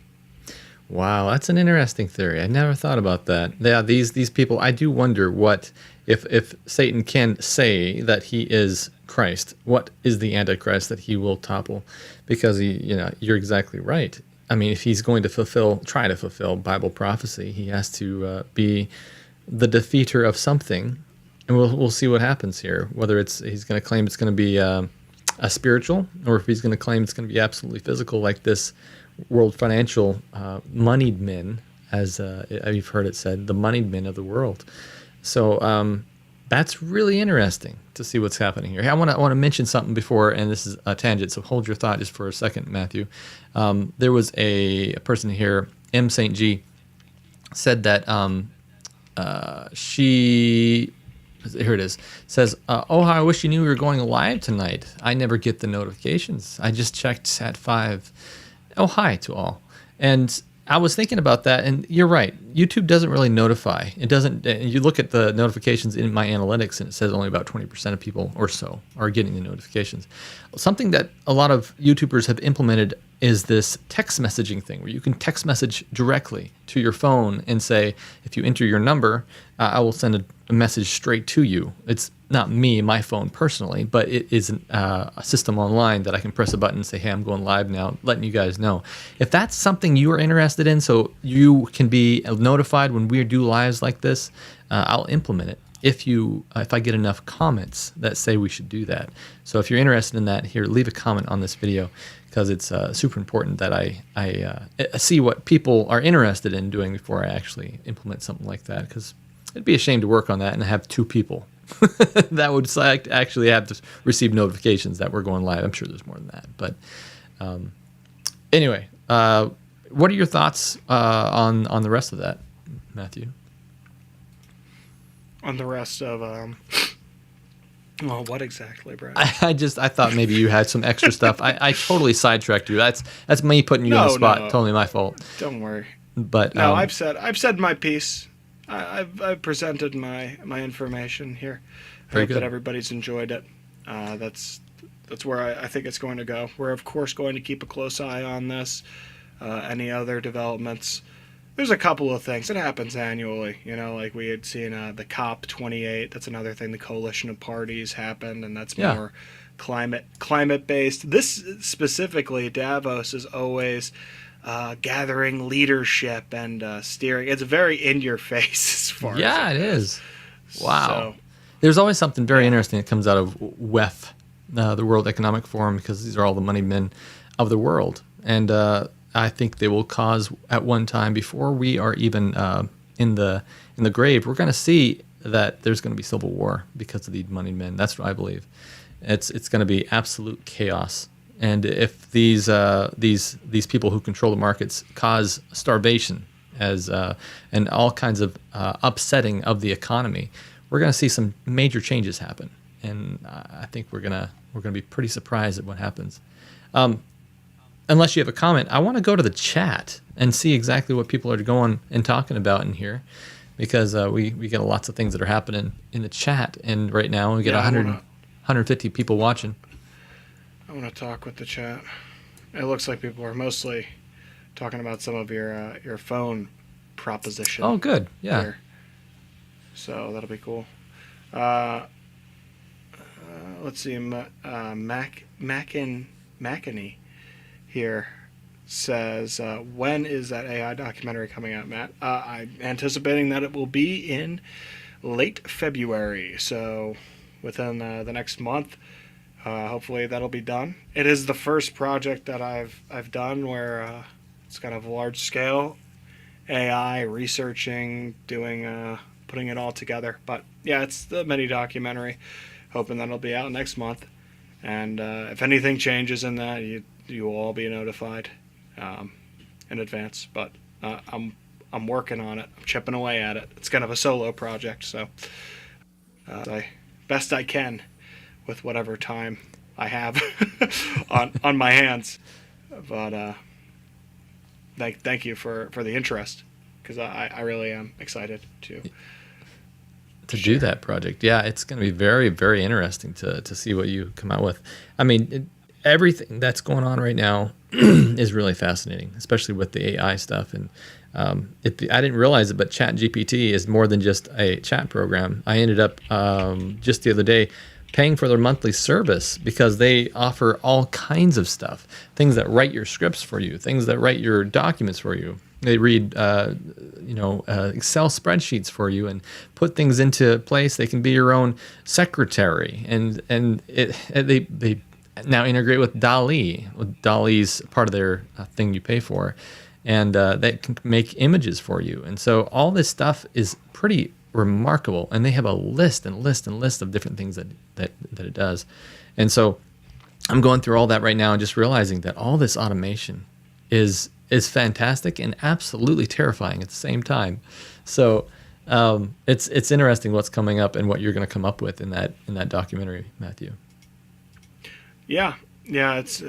Wow, that's an interesting theory. I never thought about that. Yeah, these people, I do wonder what, if Satan can say that he is Christ, what is the Antichrist that he will topple? Because you're exactly right. I mean, if he's going to try to fulfill Bible prophecy, he has to be the defeater of something, and we'll see what happens here. Whether he's going to claim it's going to be a spiritual, or if he's going to claim it's going to be absolutely physical, like this world financial moneyed men, as you've heard it said, the moneyed men of the world. So that's really interesting to see what's happening here. I want to mention something before, and this is a tangent, so hold your thought just for a second, Matthew. There was a person here, M. St. G, said that here it is, says, oh, how I wish you knew we were going live tonight. I never get the notifications. I just checked at 5. Oh, hi to all. And I was thinking about that, and you're right. YouTube doesn't really notify. It doesn't. You look at the notifications in my analytics, and it says only about 20% of people or so are getting the notifications. Something that a lot of YouTubers have implemented is this text messaging thing, where you can text message directly to your phone and say, if you enter your number, I will send a message straight to you. It's not me, my phone personally, but it is a system online that I can press a button and say, hey, I'm going live now, letting you guys know. If that's something you are interested in, so you can be notified when we do lives like this, I'll implement it. If I get enough comments that say we should do that. So if you're interested in that, here, leave a comment on this video, because it's super important that I see what people are interested in doing before I actually implement something like that, because it'd be a shame to work on that and have 2 people that would actually have to receive notifications that we're going live. I'm sure there's more than that. But anyway, what are your thoughts on the rest of that, Matthew?
On the rest of well, what exactly, Brad?
I thought maybe you had some extra stuff. I totally sidetracked you. That's me putting you on the spot.
No.
Totally my fault.
Don't worry.
But
No, I've said my piece. I've presented my information here. I
Very
hope
good.
that everybody's enjoyed it. That's where I think it's going to go. We're of course going to keep a close eye on this. Any other developments? There's a couple of things. It happens annually. Like we had seen the COP28. That's another thing. The coalition of parties happened, and that's
Yeah.
more climate based. This specifically, Davos is always gathering leadership and steering. It's very in your face as far
yeah,
as
it is. Wow.
So,
There's always something very interesting that comes out of WEF, the World Economic Forum, because these are all the money men of the world. And I think they will cause, at one time, before we are even in the grave, we're going to see that there's going to be civil war because of these money men. That's what I believe. It's going to be absolute chaos. And if these people who control the markets cause starvation and all kinds of upsetting of the economy, we're going to see some major changes happen. And I think we're gonna be pretty surprised at what happens. Unless you have a comment, I want to go to the chat and see exactly what people are going and talking about in here, because we get lots of things that are happening in the chat. And right now we get 150 people watching.
I want to talk with the chat. It looks like people are mostly talking about some of your phone proposition.
Oh, good. Yeah.
Here. So that'll be cool. Let's see. Mackany here says, when is that AI documentary coming out, Matt? I'm anticipating that it will be in late February. So within the next month. Hopefully that'll be done. It is the first project that I've done where it's kind of large scale AI researching, doing putting it all together. But yeah, it's the mini documentary. Hoping that'll be out next month. And if anything changes in that, you will all be notified in advance. But I'm working on it. I'm chipping away at it. It's kind of a solo project, so best I can with whatever time I have on my hands. But thank you for the interest, because I really am excited to
do that project. Yeah, it's going to be very, very interesting to see what you come out with. I mean, everything that's going on right now is really fascinating, especially with the AI stuff. And I didn't realize it, but ChatGPT is more than just a chat program. I ended up just the other day paying for their monthly service, because they offer all kinds of stuff, things that write your scripts for you, things that write your documents for you. They read, Excel spreadsheets for you and put things into place. They can be your own secretary, and they now integrate with DALL-E. DALL-E's part of their thing you pay for, and they can make images for you. And so all this stuff is pretty remarkable, and they have a list and list and list of different things that it does. And so I'm going through all that right now and just realizing that all this automation is fantastic and absolutely terrifying at the same time. So it's interesting what's coming up and what you're going to come up with in that documentary, Matthew.
Yeah, it's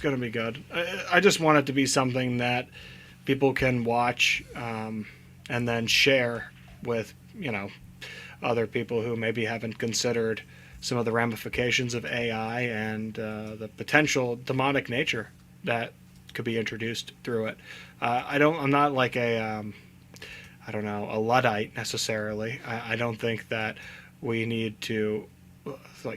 going to be good. I just want it to be something that people can watch and then share with other people who maybe haven't considered some of the ramifications of AI and the potential demonic nature that could be introduced through it. I'm not like a Luddite necessarily. I don't think that we need to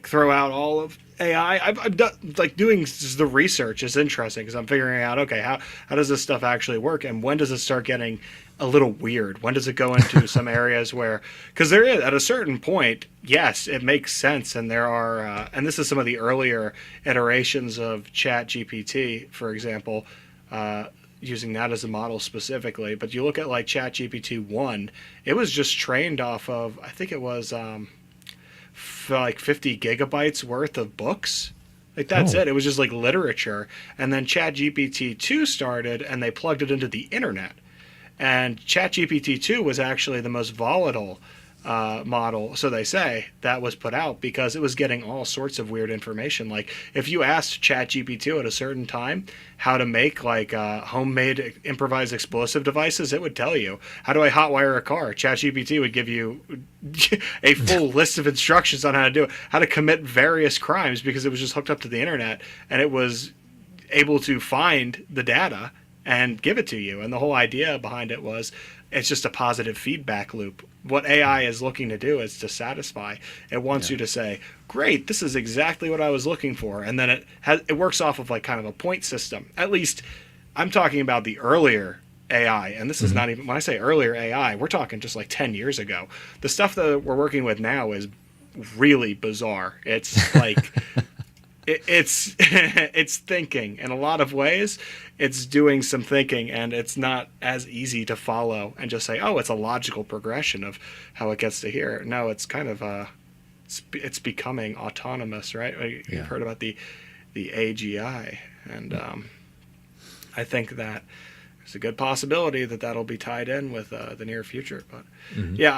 throw out all of AI. I've done doing the research is interesting, because I'm figuring out, okay, how does this stuff actually work, and when does it start getting a little weird? When does it go into some areas where, because there is, at a certain point, yes, it makes sense, and there are, and this is some of the earlier iterations of ChatGPT, for example, using that as a model specifically. But you look at ChatGPT 1, it was just trained off of, I think it was 50 gigabytes worth of books. That's it. It was just literature. And then ChatGPT 2 started, and they plugged it into the internet. And ChatGPT 2 was actually the most volatile model, so they say, that was put out because it was getting all sorts of weird information. Like if you asked ChatGPT at a certain time how to make like homemade improvised explosive devices, it would tell you. How do I hotwire a car? ChatGPT would give you a full list of instructions on how to do it, how to commit various crimes, because it was just hooked up to the internet and it was able to find the data and give it to you. And the whole idea behind it was it's just a positive feedback loop. What AI is looking to do is to satisfy. It wants you to say, great, this is exactly what I was looking for. And then it works off of like kind of a point system. At least I'm talking about the earlier AI. And this is not even, when I say earlier AI, we're talking just like 10 years ago. The stuff that we're working with now is really bizarre. It's like, it's it's thinking in a lot of ways. It's doing some thinking, and it's not as easy to follow and just say, oh, it's a logical progression of how it gets to here. No, it's kind of it's becoming autonomous, right? You've heard about the AGI, and I think that there's a good possibility that that'll be tied in with the near future. But yeah,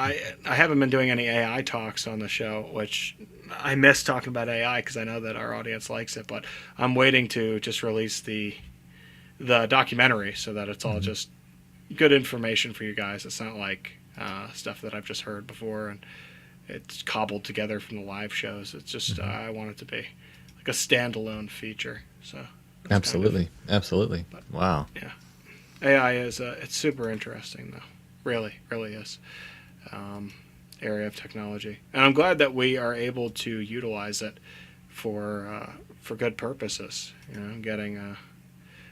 I haven't been doing any AI talks on the show, which I miss talking about AI because I know that our audience likes it. But I'm waiting to just release the documentary so that it's all just good information for you guys. It's not like stuff that I've just heard before and it's cobbled together from the live shows. It's just I want it to be like a standalone feature. So
absolutely, absolutely.
But,
wow.
Yeah, AI is it's super interesting though. Really, really is. Area of technology, and I'm glad that we are able to utilize it for good purposes. You know, getting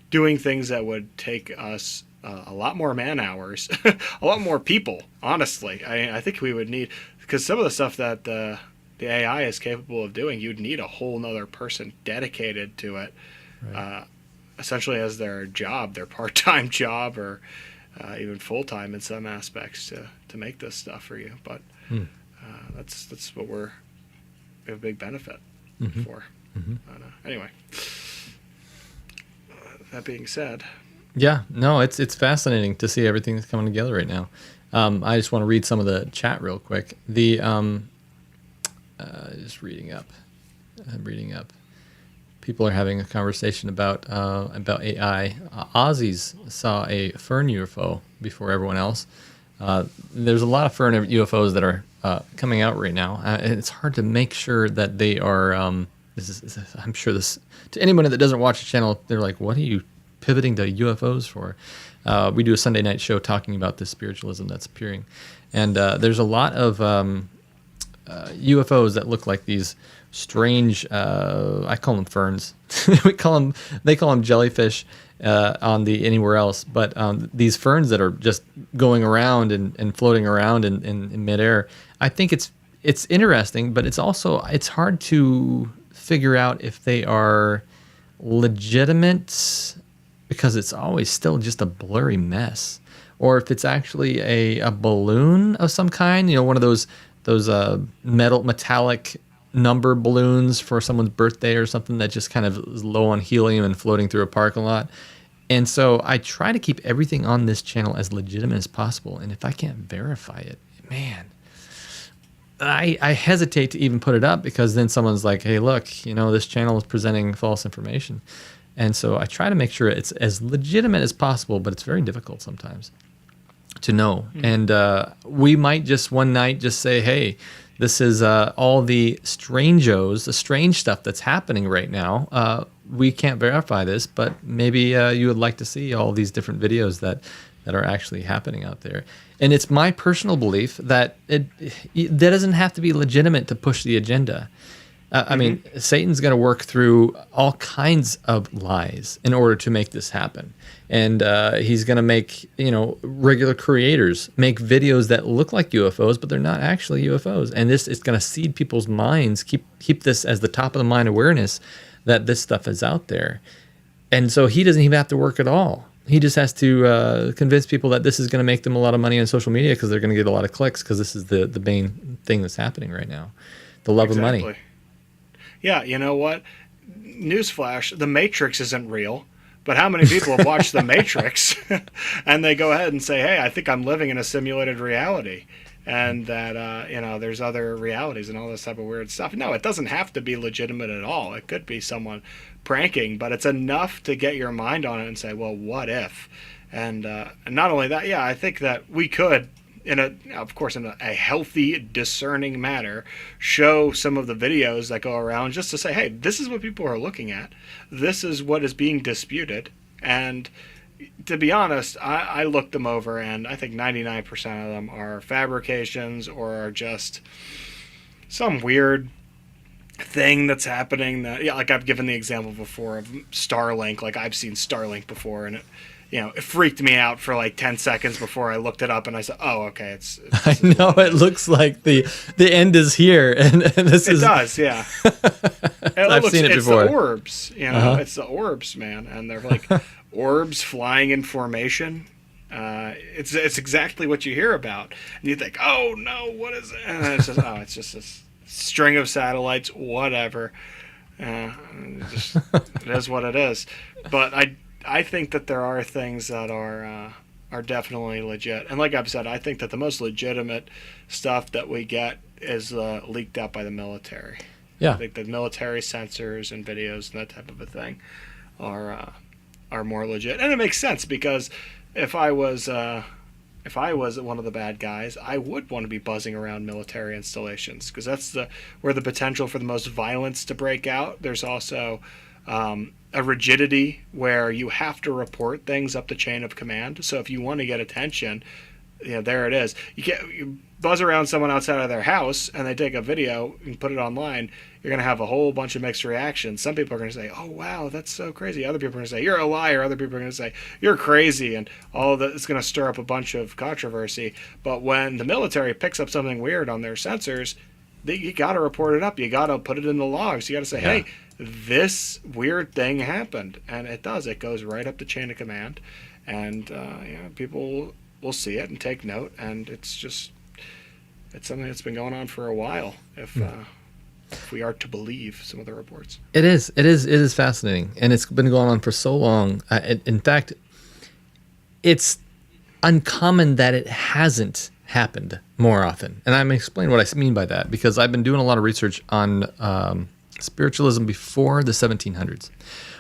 doing things that would take us a lot more man hours, a lot more people. Honestly, I think we would need, because some of the stuff that the AI is capable of doing, you'd need a whole nother person dedicated to it, right. Essentially as their job, their part-time job, or even full-time in some aspects to make this stuff for you. But that's what we have a big benefit for. Anyway, that being said,
yeah, no, it's fascinating to see everything that's coming together right now. I just want to read some of the chat real quick. The just reading up. People are having a conversation about AI. Aussies saw a fern UFO before everyone else. There's a lot of fern UFOs that are coming out right now. And it's hard to make sure that they are. I'm sure this, to anyone that doesn't watch the channel, they're like, "What are you pivoting to UFOs for?" We do a Sunday night show talking about the spiritualism that's appearing, and there's a lot of UFOs that look like these strange. I call them ferns. They call them jellyfish on the anywhere else, but these ferns that are just going around and floating around in midair. I think it's interesting, but it's hard to figure out if they are legitimate, because it's always still just a blurry mess, or if it's actually a balloon of some kind, one of those metallic number balloons for someone's birthday or something that just kind of is low on helium and floating through a parking lot. And so I try to keep everything on this channel as legitimate as possible, and if I can't verify it, man, I hesitate to even put it up, because then someone's like, hey, look, this channel is presenting false information. And so I try to make sure it's as legitimate as possible, but it's very difficult sometimes to know. And we might just one night just say, hey, this is all the strange stuff that's happening right now. We can't verify this, but maybe you would like to see all these different videos that are actually happening out there. And it's my personal belief that that doesn't have to be legitimate to push the agenda. I mean, Satan's going to work through all kinds of lies in order to make this happen. And he's going to make, regular creators make videos that look like UFOs, but they're not actually UFOs. And this is going to seed people's minds, keep this as the top of the mind awareness that this stuff is out there. And so he doesn't even have to work at all. He just has to convince people that this is going to make them a lot of money on social media, because they're going to get a lot of clicks, because this is the main thing that's happening right now. The love of money.
Yeah, you know what? Newsflash, The Matrix isn't real. But how many people have watched The Matrix and they go ahead and say, hey, I think I'm living in a simulated reality? and that there's other realities and all this type of weird stuff. No, it doesn't have to be legitimate at all. It could be someone pranking, but it's enough to get your mind on it and say, well, what if? And not only that, I think that we could, in a healthy, discerning manner, show some of the videos that go around just to say, hey, this is what people are looking at. This is what is being disputed. And to be honest, I looked them over, and I think 99% of them are fabrications or are just some weird thing that's happening. That, like I've given the example before of Starlink. Like I've seen Starlink before, and it freaked me out for like 10 seconds before I looked it up, and I said, "Oh, okay,
I know it looks like the end is here, and this is."
It does, yeah.
I've seen it before.
It's the orbs, it's the orbs, man, and they're like orbs flying in formation. It's exactly what you hear about, and you think, "Oh no, what is it?" And it's just this string of satellites, whatever. It is what it is. But I think that there are things that are definitely legit. And like I've said, I think that the most legitimate stuff that we get is leaked out by the military.
Yeah.
I think the military censors and videos and that type of a thing are more legit. And it makes sense, because if I was one of the bad guys, I would want to be buzzing around military installations, because that's where the potential for the most violence to break out. There's also a rigidity where you have to report things up the chain of command. So if you want to get attention, there it is. You buzz around someone outside of their house and they take a video and put it online, you're going to have a whole bunch of mixed reactions. Some people are going to say, oh, wow, that's so crazy. Other people are going to say, you're a liar. Other people are going to say, you're crazy. And all of that is going to stir up a bunch of controversy. But when the military picks up something weird on their sensors, you got to report it up. You got to put it in the logs. You got to say, hey, this weird thing happened. And it does. It goes right up the chain of command. And people will see it and take note. And it's something that's been going on for a while, if we are to believe some of the reports.
It is fascinating, and it's been going on for so long. In fact, it's uncommon that it hasn't happened more often. And I'm going to explain what I mean by that, because I've been doing a lot of research on spiritualism before the 1700s.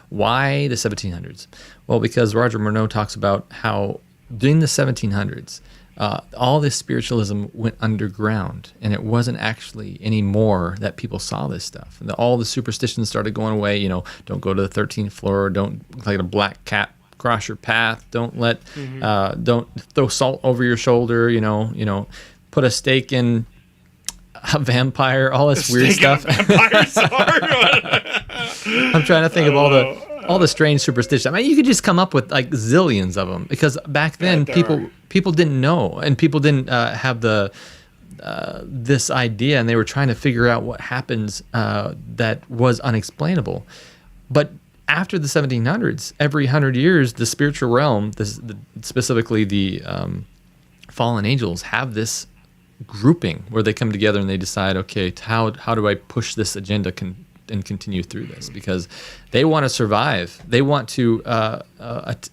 Why the 1700s? Well, because Roger Murnau talks about how during the 1700s, all this spiritualism went underground, and it wasn't actually anymore that people saw this stuff. And all the superstitions started going away. Don't go to the 13th floor. Don't let a black cat cross your path. Don't don't throw salt over your shoulder. Put a stake in a vampire. All this weird stuff. I'm trying to think of all the strange superstitions. I mean, you could just come up with like zillions of them, because back then people didn't know, and people didn't have this idea, and they were trying to figure out what happens that was unexplainable. But after the 1700s, every 100 years, the spiritual realm, specifically the fallen angels, have this grouping where they come together and they decide, okay, how do I push this agenda and continue through this, because they want to survive. They want to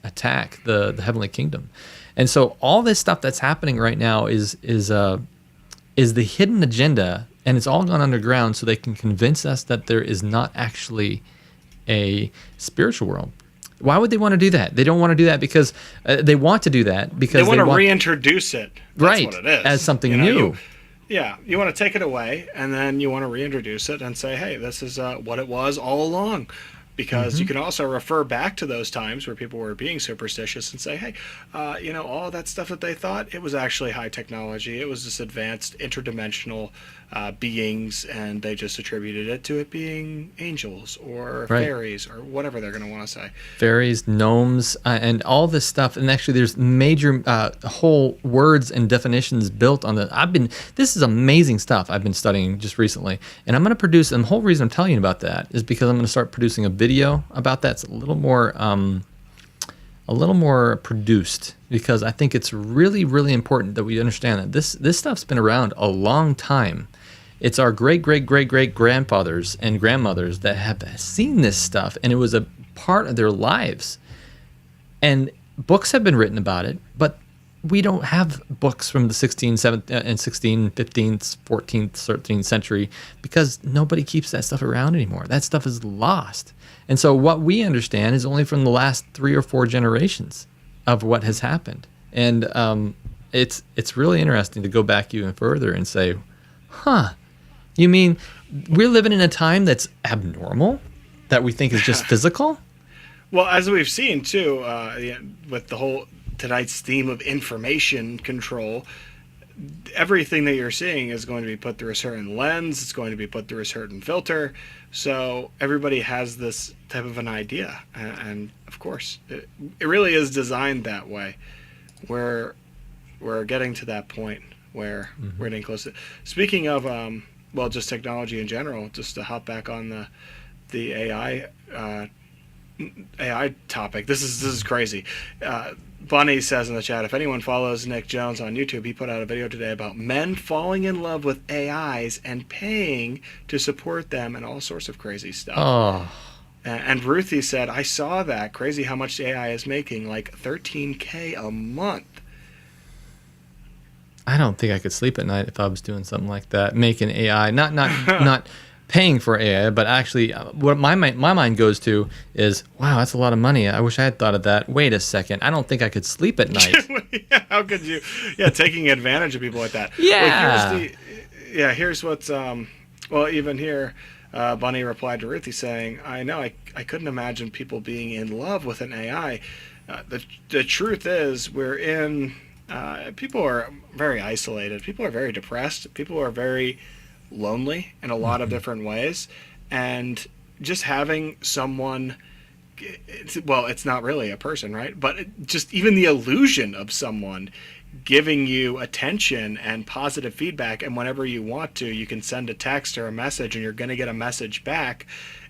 attack the heavenly kingdom. And so all this stuff that's happening right now is the hidden agenda, and it's all gone underground so they can convince us that there is not actually a spiritual world. Why would they want to do that? They don't want to do that because they want to do that because
they want to reintroduce it. That's
right,
what it is.
As something new.
You want to take it away, and then you want to reintroduce it and say, hey, this is what it was all along. Because you can also refer back to those times where people were being superstitious and say, hey, all that stuff that they thought, it was actually high technology. It was this advanced interdimensional beings, and they just attributed it to it being angels or fairies or whatever they're going to want to say.
Fairies, gnomes, and all this stuff. And actually there's major whole words and definitions built on this is amazing stuff I've been studying just recently. And I'm going to produce, and the whole reason I'm telling you about that is because I'm going to start producing a video about that. It's a little more produced, because I think it's really, really important that we understand that this stuff's been around a long time. It's our great grandfathers and grandmothers that have seen this stuff, and it was a part of their lives. And books have been written about it, but we don't have books from the 16th, 17th, and 16th, 15th, 14th, 13th century because nobody keeps that stuff around anymore. That stuff is lost. And so what we understand is only from the last 3 or 4 generations of what has happened. And it's really interesting to go back even further and say, you mean we're living in a time that's abnormal, that we think is just physical?
Well, as we've seen too, with the whole tonight's theme of information control, everything that you're seeing is going to be put through a certain lens. It's going to be put through a certain filter. So everybody has this type of an idea, and of course, it really is designed that way. We're getting to that point where we're getting close to. Speaking of, just technology in general. Just to hop back on the AI topic. This is crazy. Bunny says in the chat, if anyone follows Nick Jones on YouTube, he put out a video today about men falling in love with AIs and paying to support them and all sorts of crazy stuff.
Oh.
And Ruthie said, I saw that. Crazy how much AI is making, like $13K a month.
I don't think I could sleep at night if I was doing something like that, making AI, not paying for AI, but actually what my mind goes to is, wow, that's a lot of money. I wish I had thought of that. Wait a second. I don't think I could sleep at night.
Yeah, how could you? Yeah, taking advantage of people like that.
Yeah.
Well, here's what's, even here, Bunny replied to Ruthie saying, I know, I couldn't imagine people being in love with an AI. The truth is people are very isolated. People are very depressed. People are very lonely in a lot of different ways, and just having someone, it's not really a person, right? But just even the illusion of someone giving you attention and positive feedback, and whenever you want to, you can send a text or a message and you're going to get a message back.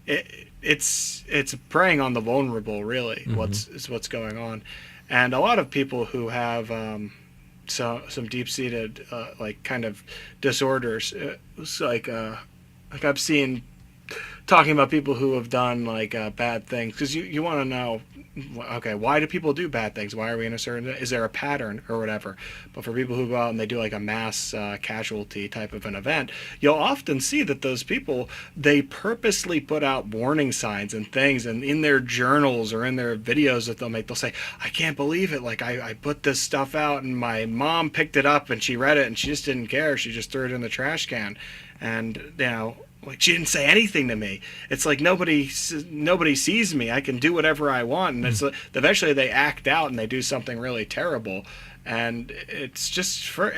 It's preying on the vulnerable, really. What's going on. And a lot of people who have some deep-seated kind of disorders, like I've seen talking about people who have done bad things, because you want to know, okay, why do people do bad things? Why are we in a certain, is there a pattern or whatever? But for people who go out and they do like a mass casualty type of an event, you'll often see that those people, they purposely put out warning signs and things, and in their journals or in their videos that they'll make, they'll say, I can't believe it, like I put this stuff out and my mom picked it up and she read it and she just didn't care, she just threw it in the trash can. And like, she didn't say anything to me. It's like nobody sees me. I can do whatever I want. And it's eventually they act out and they do something really terrible. And it's just for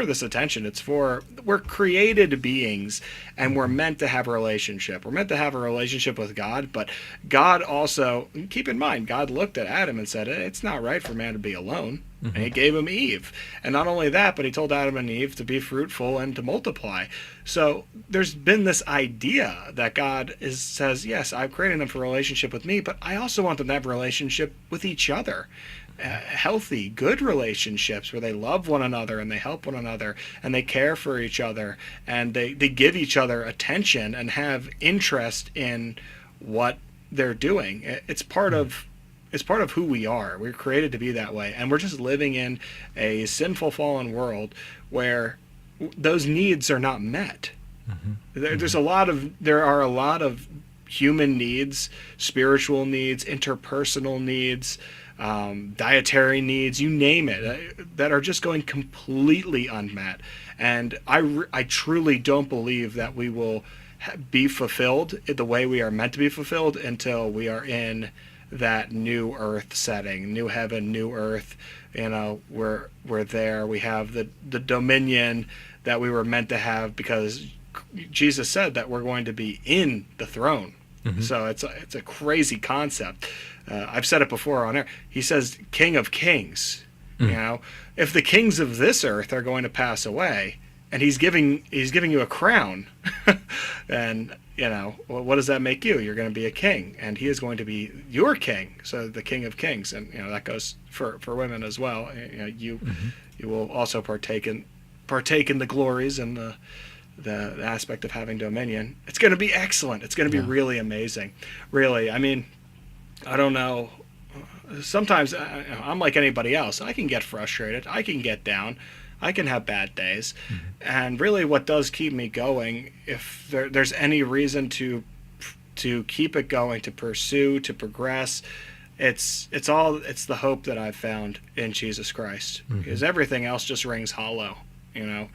this attention. We're created beings, and we're meant to have a relationship. We're meant to have a relationship with God, but God also, keep in mind, God looked at Adam and said, it's not right for man to be alone. And he gave him Eve. And not only that, but he told Adam and Eve to be fruitful and to multiply. So there's been this idea that God says, yes, I've created them for a relationship with me, but I also want them to have a relationship with each other. Healthy, good relationships where they love one another and they help one another and they care for each other and they give each other attention and have interest in what they're doing. It's part of who we are. We're created to be that way, and we're just living in a sinful, fallen world where those needs are not met. There are a lot of human needs, spiritual needs, interpersonal needs, dietary needs, you name it, that are just going completely unmet. And I truly don't believe that we will be fulfilled the way we are meant to be fulfilled until we are in that new earth setting, new heaven, new earth. We're there. We have the dominion that we were meant to have, because Jesus said that we're going to be in the throne. So it's a crazy concept. I've said it before on air. He says, King of Kings. If the kings of this earth are going to pass away, and he's giving you a crown, and what does that make you? You're going to be a king, and he is going to be your king. So the King of Kings, and that goes for women as well. You will also partake in the glories and the aspect of having dominion. It's going to be excellent. It's going to be really amazing. Really, I mean, I don't know. sometimes I'm like anybody else. I can get frustrated. I can get down. I can have bad days. And really what does keep me going, if there's any reason to keep it going, to pursue, to progress, it's the hope that I've found in Jesus Christ. Because everything else just rings hollow, you know.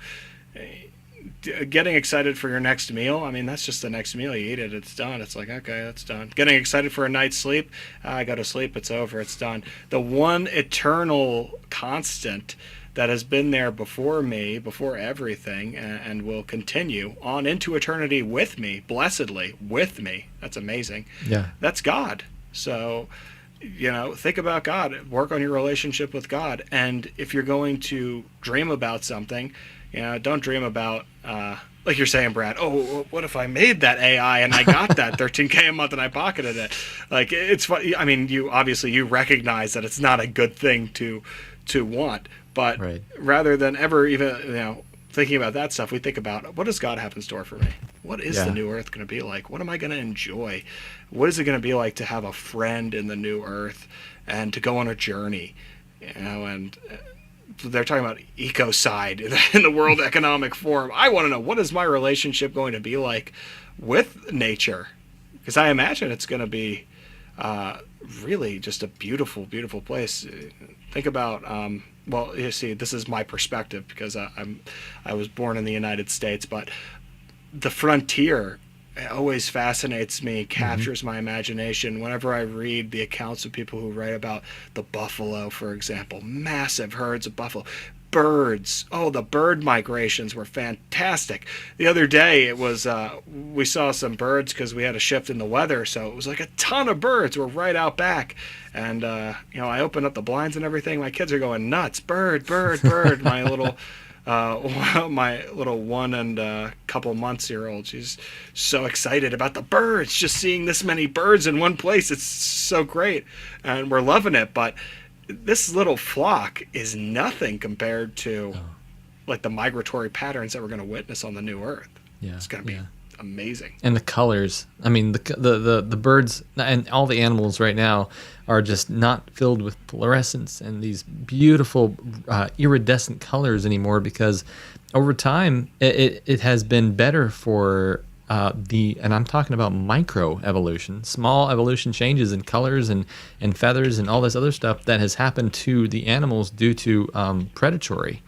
Getting excited for your next meal, I mean, that's just the next meal. You eat it, it's done. It's like, okay, that's done. Getting excited for a night's sleep, I go to sleep, it's over, it's done. The one eternal constant that has been there before me, before everything, and will continue on into eternity with me, blessedly with me. That's amazing.
Yeah.
That's God. So, you know, think about God, work on your relationship with God. And if you're going to dream about something, you know, don't dream about, like you're saying, Brad, oh, what if I made that AI and I got that $13K a month and I pocketed it? Like, it's funny. I mean, you recognize that it's not a good thing to want, but rather than ever even, you know, thinking about that stuff, we think about, what does God have in store for me? What is the new earth going to be like? What am I going to enjoy? What is it going to be like to have a friend in the new earth and to go on a journey? You know, and they're talking about ecocide in the World Economic Forum. I want to know, what is my relationship going to be like with nature? Because I imagine it's going to be really just a beautiful, beautiful place. Think about, well, you see, this is my perspective because I was born in the United States, but the frontier always fascinates me, captures my imagination. Whenever I read the accounts of people who write about the buffalo, for example, massive herds of buffalo, birds. Oh, the bird migrations were fantastic. The other day, it was we saw some birds because we had a shift in the weather, so it was like a ton of birds were right out back. And you know, I opened up the blinds and everything. My kids are going nuts. Bird, bird, bird. My little 1 and couple months year old, she's so excited about the birds, just seeing this many birds in one place. It's so great, and we're loving it. But this little flock is nothing compared to like the migratory patterns that we're going to witness on the new earth. It's going to be amazing.
And the colors, I mean, the birds and all the animals right now are just not filled with fluorescence and these beautiful iridescent colors anymore, because over time it has been better for and I'm talking about micro evolution, small evolution changes in colors and feathers and all this other stuff that has happened to the animals due to predatory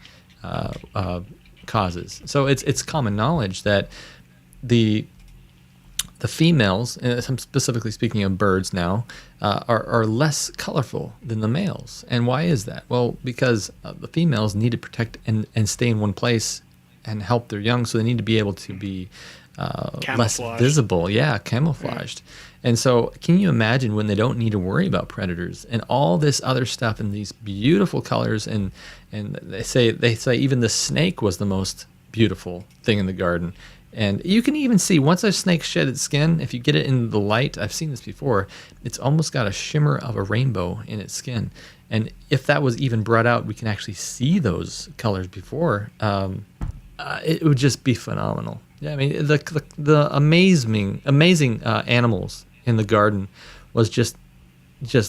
causes. So it's common knowledge that the females, and I'm specifically speaking of birds now, are less colorful than the males. And why is that? Well, because the females need to protect and stay in one place and help their young, so they need to be able to be less visible. Yeah, camouflaged. And so can you imagine when they don't need to worry about predators and all this other stuff and these beautiful colors, and they say even the snake was the most beautiful thing in the garden. And you can even see, once a snake shed its skin, if you get it in the light, I've seen this before, it's almost got a shimmer of a rainbow in its skin. And if that was even brought out, we can actually see those colors before. It would just be phenomenal. Yeah, I mean, the amazing animals in the garden was just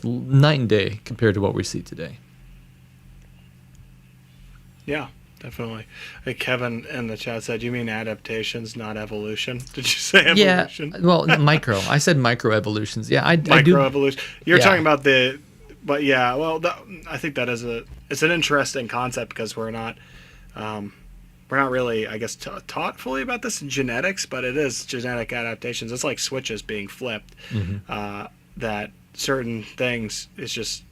night and day compared to what we see today.
Yeah. Definitely. Like Kevin in the chat said, you mean adaptations, not evolution? Did you say evolution?
Yeah, well, micro. I said microevolutions. Yeah, I do.
Microevolution. You're talking about but yeah, well, I think that is it's an interesting concept because we're not really, I guess, taught fully about this in genetics, but it is genetic adaptations. It's like switches being flipped, that certain things, it's just,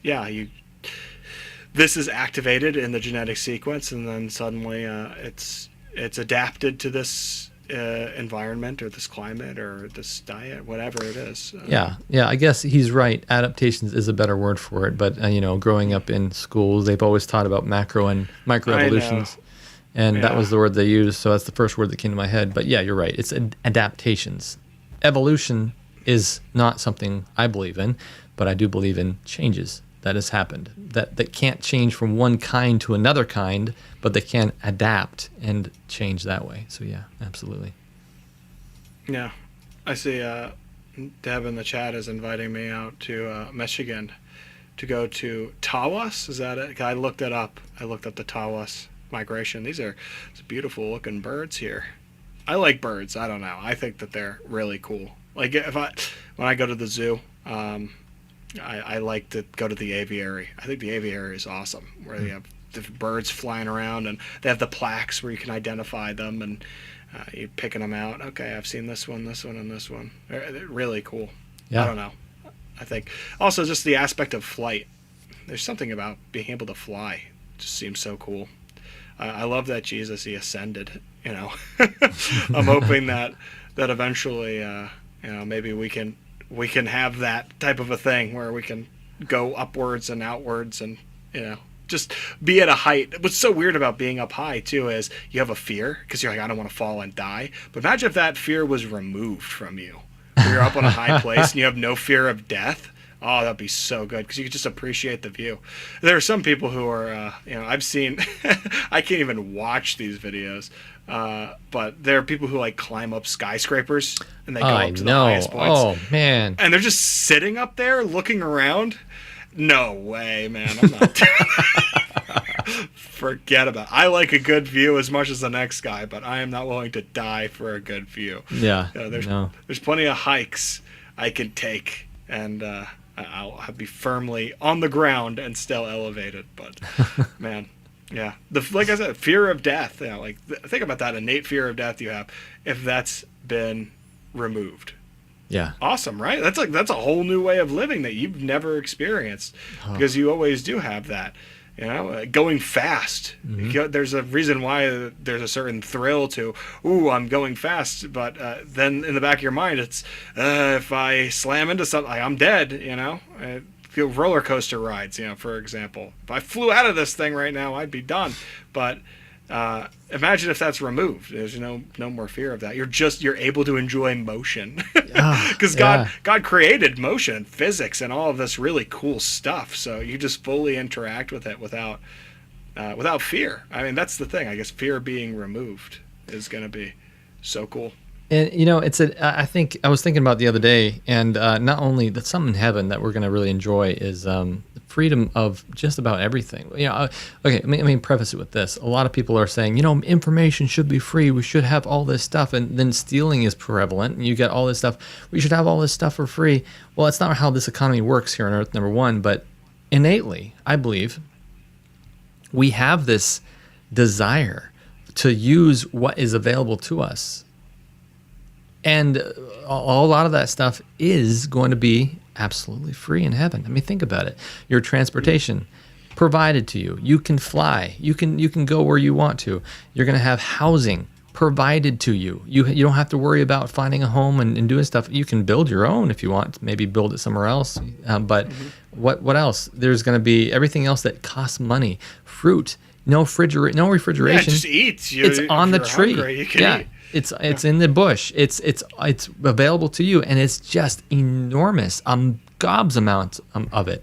this is activated in the genetic sequence, and then suddenly it's adapted to this environment or this climate or this diet, whatever it is.
Yeah, I guess he's right. Adaptations is a better word for it, but growing up in schools, they've always taught about macro and microevolutions, and that was the word they used, so that's the first word that came to my head. But yeah, you're right. It's adaptations. Evolution is not something I believe in, but I do believe in changes that has happened, that can't change from one kind to another kind, but they can adapt and change that way. So yeah, absolutely.
Yeah, I see Deb in the chat is inviting me out to Michigan to go to Tawas. Is that it? I looked it up. I looked up the Tawas migration. These are beautiful looking birds here. I like birds. I don't know. I think that they're really cool. Like when I go to the zoo, I like to go to the aviary. I think the aviary is awesome, where they have different birds flying around, and they have the plaques where you can identify them, and you're picking them out. Okay, I've seen this one, and this one. They're really cool.
Yeah.
I don't know. I think also just the aspect of flight. There's something about being able to fly. It just seems so cool. I love that Jesus, he ascended. You know, I'm hoping that eventually, maybe we can have that type of a thing where we can go upwards and outwards, and just be at a height. What's so weird about being up high too is you have a fear because you're like, I don't want to fall and die. But imagine if that fear was removed from you. You're up on a high place and you have no fear of death. Oh, that'd be so good because you could just appreciate the view. There are some people who are, I've seen, I can't even watch these videos, but there are people who like climb up skyscrapers and they go up to the highest points.
Oh, man.
And they're just sitting up there looking around. No way, man. I'm not doing that. Forget about it. I like a good view as much as the next guy, but I am not willing to die for a good view.
Yeah.
There's plenty of hikes I can take, and I'll be firmly on the ground and still elevated. But man, yeah. Like I said, fear of death. Think about that innate fear of death you have. If that's been removed.
Yeah.
Awesome, right? That's a whole new way of living that you've never experienced, because you always do have that. Going fast.
Mm-hmm.
There's a reason why there's a certain thrill to, ooh, I'm going fast. But then in the back of your mind, it's if I slam into something, I'm dead. Roller coaster rides, for example. If I flew out of this thing right now, I'd be done. But imagine if that's removed. There's no more fear of that. You're able to enjoy motion, because God created motion and physics and all of this really cool stuff. So you just fully interact with it without fear. I mean, that's the thing. I guess fear being removed is going to be so cool.
And I think I was thinking about the other day, and not only that, something in heaven that we're going to really enjoy is the freedom of just about everything. Okay, let me preface it with this. A lot of people are saying, information should be free. We should have all this stuff, and then stealing is prevalent, and you get all this stuff. We should have all this stuff for free. Well, it's not how this economy works here on Earth, number one, but innately, I believe, we have this desire to use what is available to us. And a lot of that stuff is going to be absolutely free in heaven. I mean, think about it. Your transportation provided to you. You can fly. You can go where you want to. You're going to have housing provided to you. You don't have to worry about finding a home and doing stuff. You can build your own if you want. Maybe build it somewhere else. But what else? There's going to be everything else that costs money. Fruit. No refrigeration.
Yeah, just eat.
It's on the tree.
Hungry, you can eat.
It's in the bush. It's available to you, and it's just enormous. Gobs amount of it,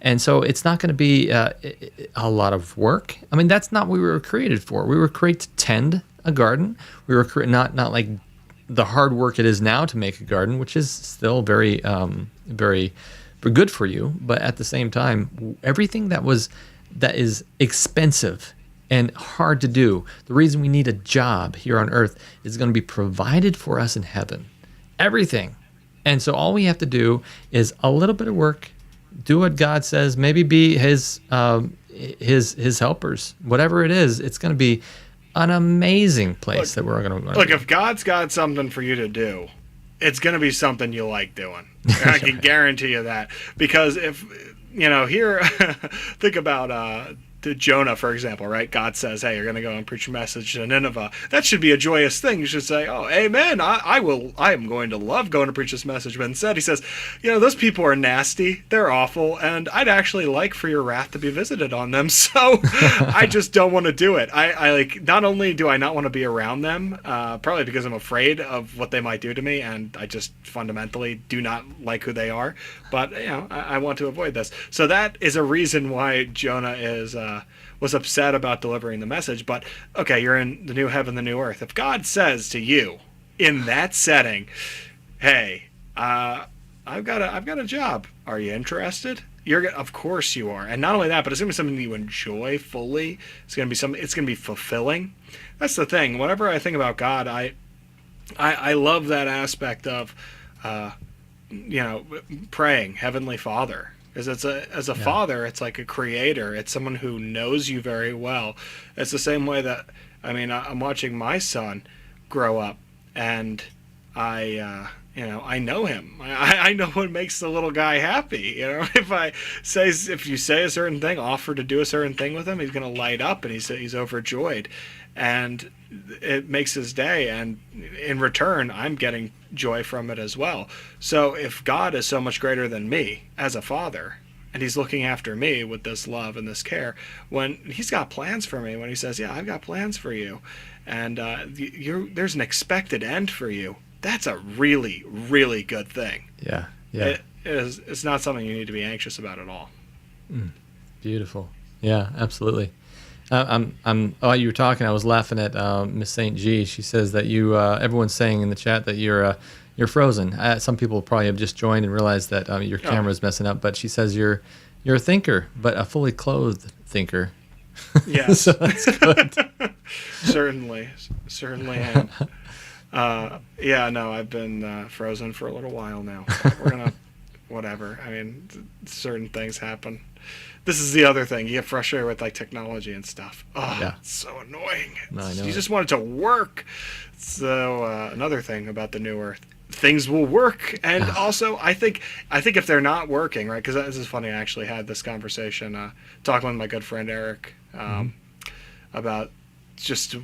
and so it's not going to be a lot of work. I mean, that's not what we were created for. We were created to tend a garden. We were not like the hard work it is now to make a garden, which is still very very good for you. But at the same time, everything that is expensive and hard to do, the reason we need a job here on earth is going to be provided for us in heaven. Everything. And so all we have to do is a little bit of work, do what God says, maybe be his helpers. Whatever it is, it's going to be an amazing place that we're going to
look. If God's got something for you to do, it's going to be something you like doing. I can guarantee you that. Because if, here, think about to Jonah, for example, right? God says, hey, you're going to go and preach a message to Nineveh. That should be a joyous thing. You should say, oh, amen. I am going to love going to preach this message. But instead he says, those people are nasty. They're awful. And I'd actually like for your wrath to be visited on them. So I just don't want to do it. I not only do I not want to be around them, probably because I'm afraid of what they might do to me. And I just fundamentally do not like who they are. But, I want to avoid this. So that is a reason why Jonah was upset about delivering the message. But okay, you're in the new heaven, the new earth. If God says to you in that setting, hey, I've got a job, are you interested? Of course you are. And not only that, but it's going to be something you enjoy fully. It's going to be fulfilling. That's the thing. Whenever I think about God, I love that aspect of, praying Heavenly Father. Because as a father, it's like a creator. It's someone who knows you very well. It's the same way that, I'm watching my son grow up, and I know him. I know what makes the little guy happy. If you say a certain thing, offer to do a certain thing with him, he's going to light up, and he's overjoyed, and it makes his day. And in return, I'm getting joy from it as well. So if God is so much greater than me as a father, and he's looking after me with this love and this care, when he's got plans for me, when he says, yeah, I've got plans for you, and there's an expected end for you, that's a really, really good thing.
Yeah.
It's not something you need to be anxious about at all.
Beautiful. Yeah, absolutely. While you were talking, I was laughing at Miss St. G. She says that everyone's saying in the chat that you're frozen. Some people probably have just joined and realized that your camera's messing up, but she says you're a thinker, but a fully clothed thinker.
Yes.
So that's good.
Certainly am. I've been frozen for a little while now. We're gonna, whatever. Certain things happen. This is the other thing. You get frustrated with technology and stuff. It's so annoying.
No, I know
you just want it to work. So another thing about the new Earth, things will work. And also, I think if they're not working, right? Because this is funny. I actually had this conversation talking with my good friend Eric about just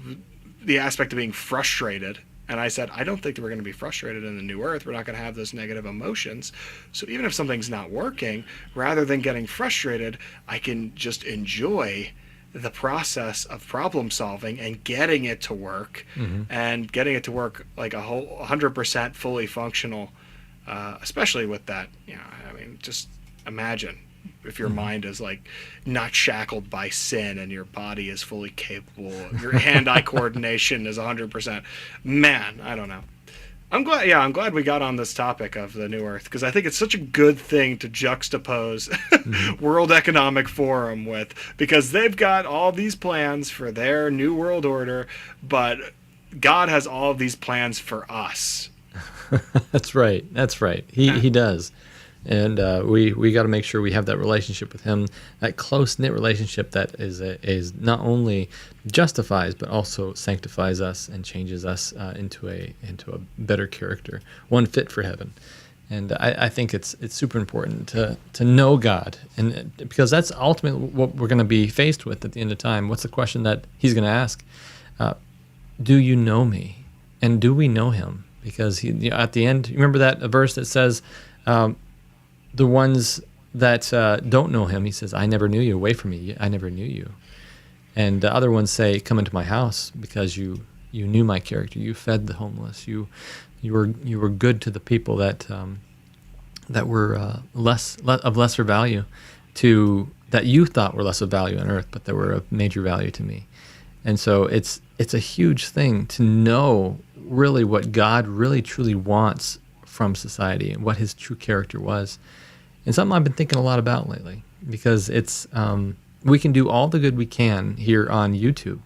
the aspect of being frustrated. And I said, I don't think that we're going to be frustrated in the new Earth. We're not going to have those negative emotions. So even if something's not working, rather than getting frustrated, I can just enjoy the process of problem solving and getting it to work, and getting it to work like a whole 100% fully functional, especially with that, just imagine if your mind is not shackled by sin and your body is fully capable, your hand-eye coordination is 100%. Man, I don't know. I'm glad we got on this topic of the new Earth, because I think it's such a good thing to juxtapose World Economic Forum with, because they've got all these plans for their new world order, but God has all of these plans for us.
That's right. He does. And we got to make sure we have that relationship with him, that close-knit relationship that is not only justifies but also sanctifies us and changes us into a better character, one fit for heaven. And I think it's super important to know God, and because that's ultimately what we're going to be faced with at the end of time. What's the question that he's going to ask? Do you know me? And do we know him? Because at the end, you remember that verse that says, the ones that don't know him, he says, I never knew you. Away from me, I never knew you. And the other ones say, come into my house because you knew my character. You fed the homeless. You were good to the people that were of lesser value, that you thought were less of value on earth, but that were of major value to me. And so it's a huge thing to know really what God really truly wants from society and what his true character was. And something I've been thinking a lot about lately, because it's we can do all the good we can here on YouTube,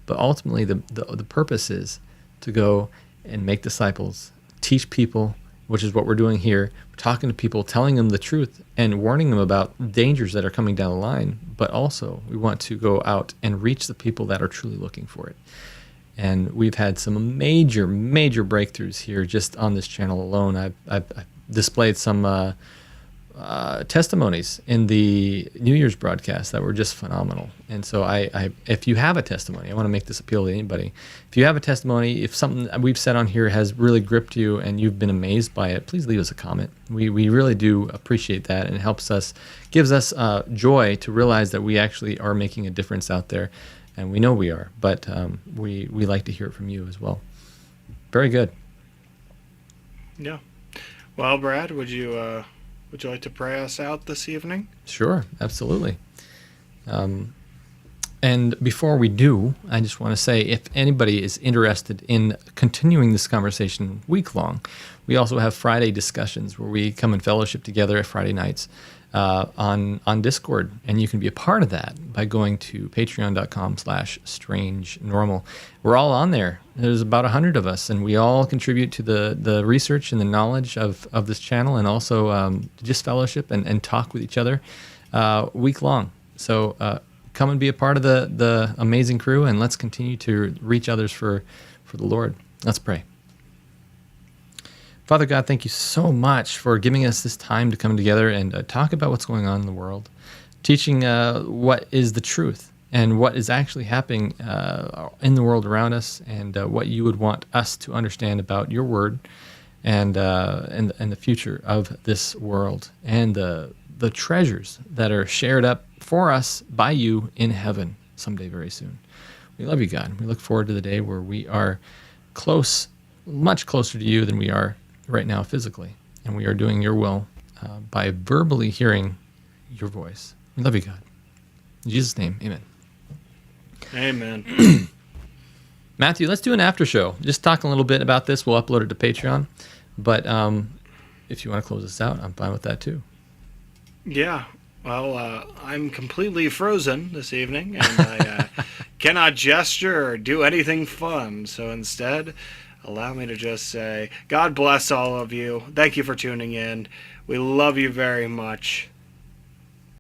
but ultimately the purpose is to go and make disciples, teach people, which is what we're doing here. We're talking to people, telling them the truth and warning them about dangers that are coming down the line, but also we want to go out and reach the people that are truly looking for it. And we've had some major breakthroughs here just on this channel alone. I've displayed some testimonies in the New Year's broadcast that were just phenomenal. And so if you have a testimony, I want to make this appeal to anybody. If you have a testimony, if something we've said on here has really gripped you and you've been amazed by it, please leave us a comment. We really do appreciate that, and it gives us joy to realize that we actually are making a difference out there. And we know we are, but we like to hear it from you as well. Very good.
Yeah. Well, Brad, would you like to pray us out this evening?
Sure, absolutely. And before we do, I just want to say if anybody is interested in continuing this conversation week long, we also have Friday discussions where we come and fellowship together at Friday nights on Discord. And you can be a part of that by going to patreon.com/strangenormal. We're all on there. There's about 100 of us, and we all contribute to the research and the knowledge of this channel, and also just fellowship and talk with each other week long. So come and be a part of the amazing crew, and let's continue to reach others for the Lord. Let's pray. Father God, thank you so much for giving us this time to come together and talk about what's going on in the world, teaching what is the truth and what is actually happening in the world around us, and what you would want us to understand about your word and the future of this world, and the treasures that are shared up for us by you in heaven someday very soon. We love you, God. We look forward to the day where we are close, much closer to you than we are right now physically, and we are doing your will by verbally hearing your voice. We love you, God. In Jesus' name, amen.
Amen.
Matthew, let's do an after show. Just talk a little bit about this. We'll upload it to Patreon, but if you want to close this out, I'm fine with that too.
Yeah. Well, I'm completely frozen this evening, and I cannot gesture or do anything fun. So instead, allow me to just say, God bless all of you. Thank you for tuning in. We love you very much.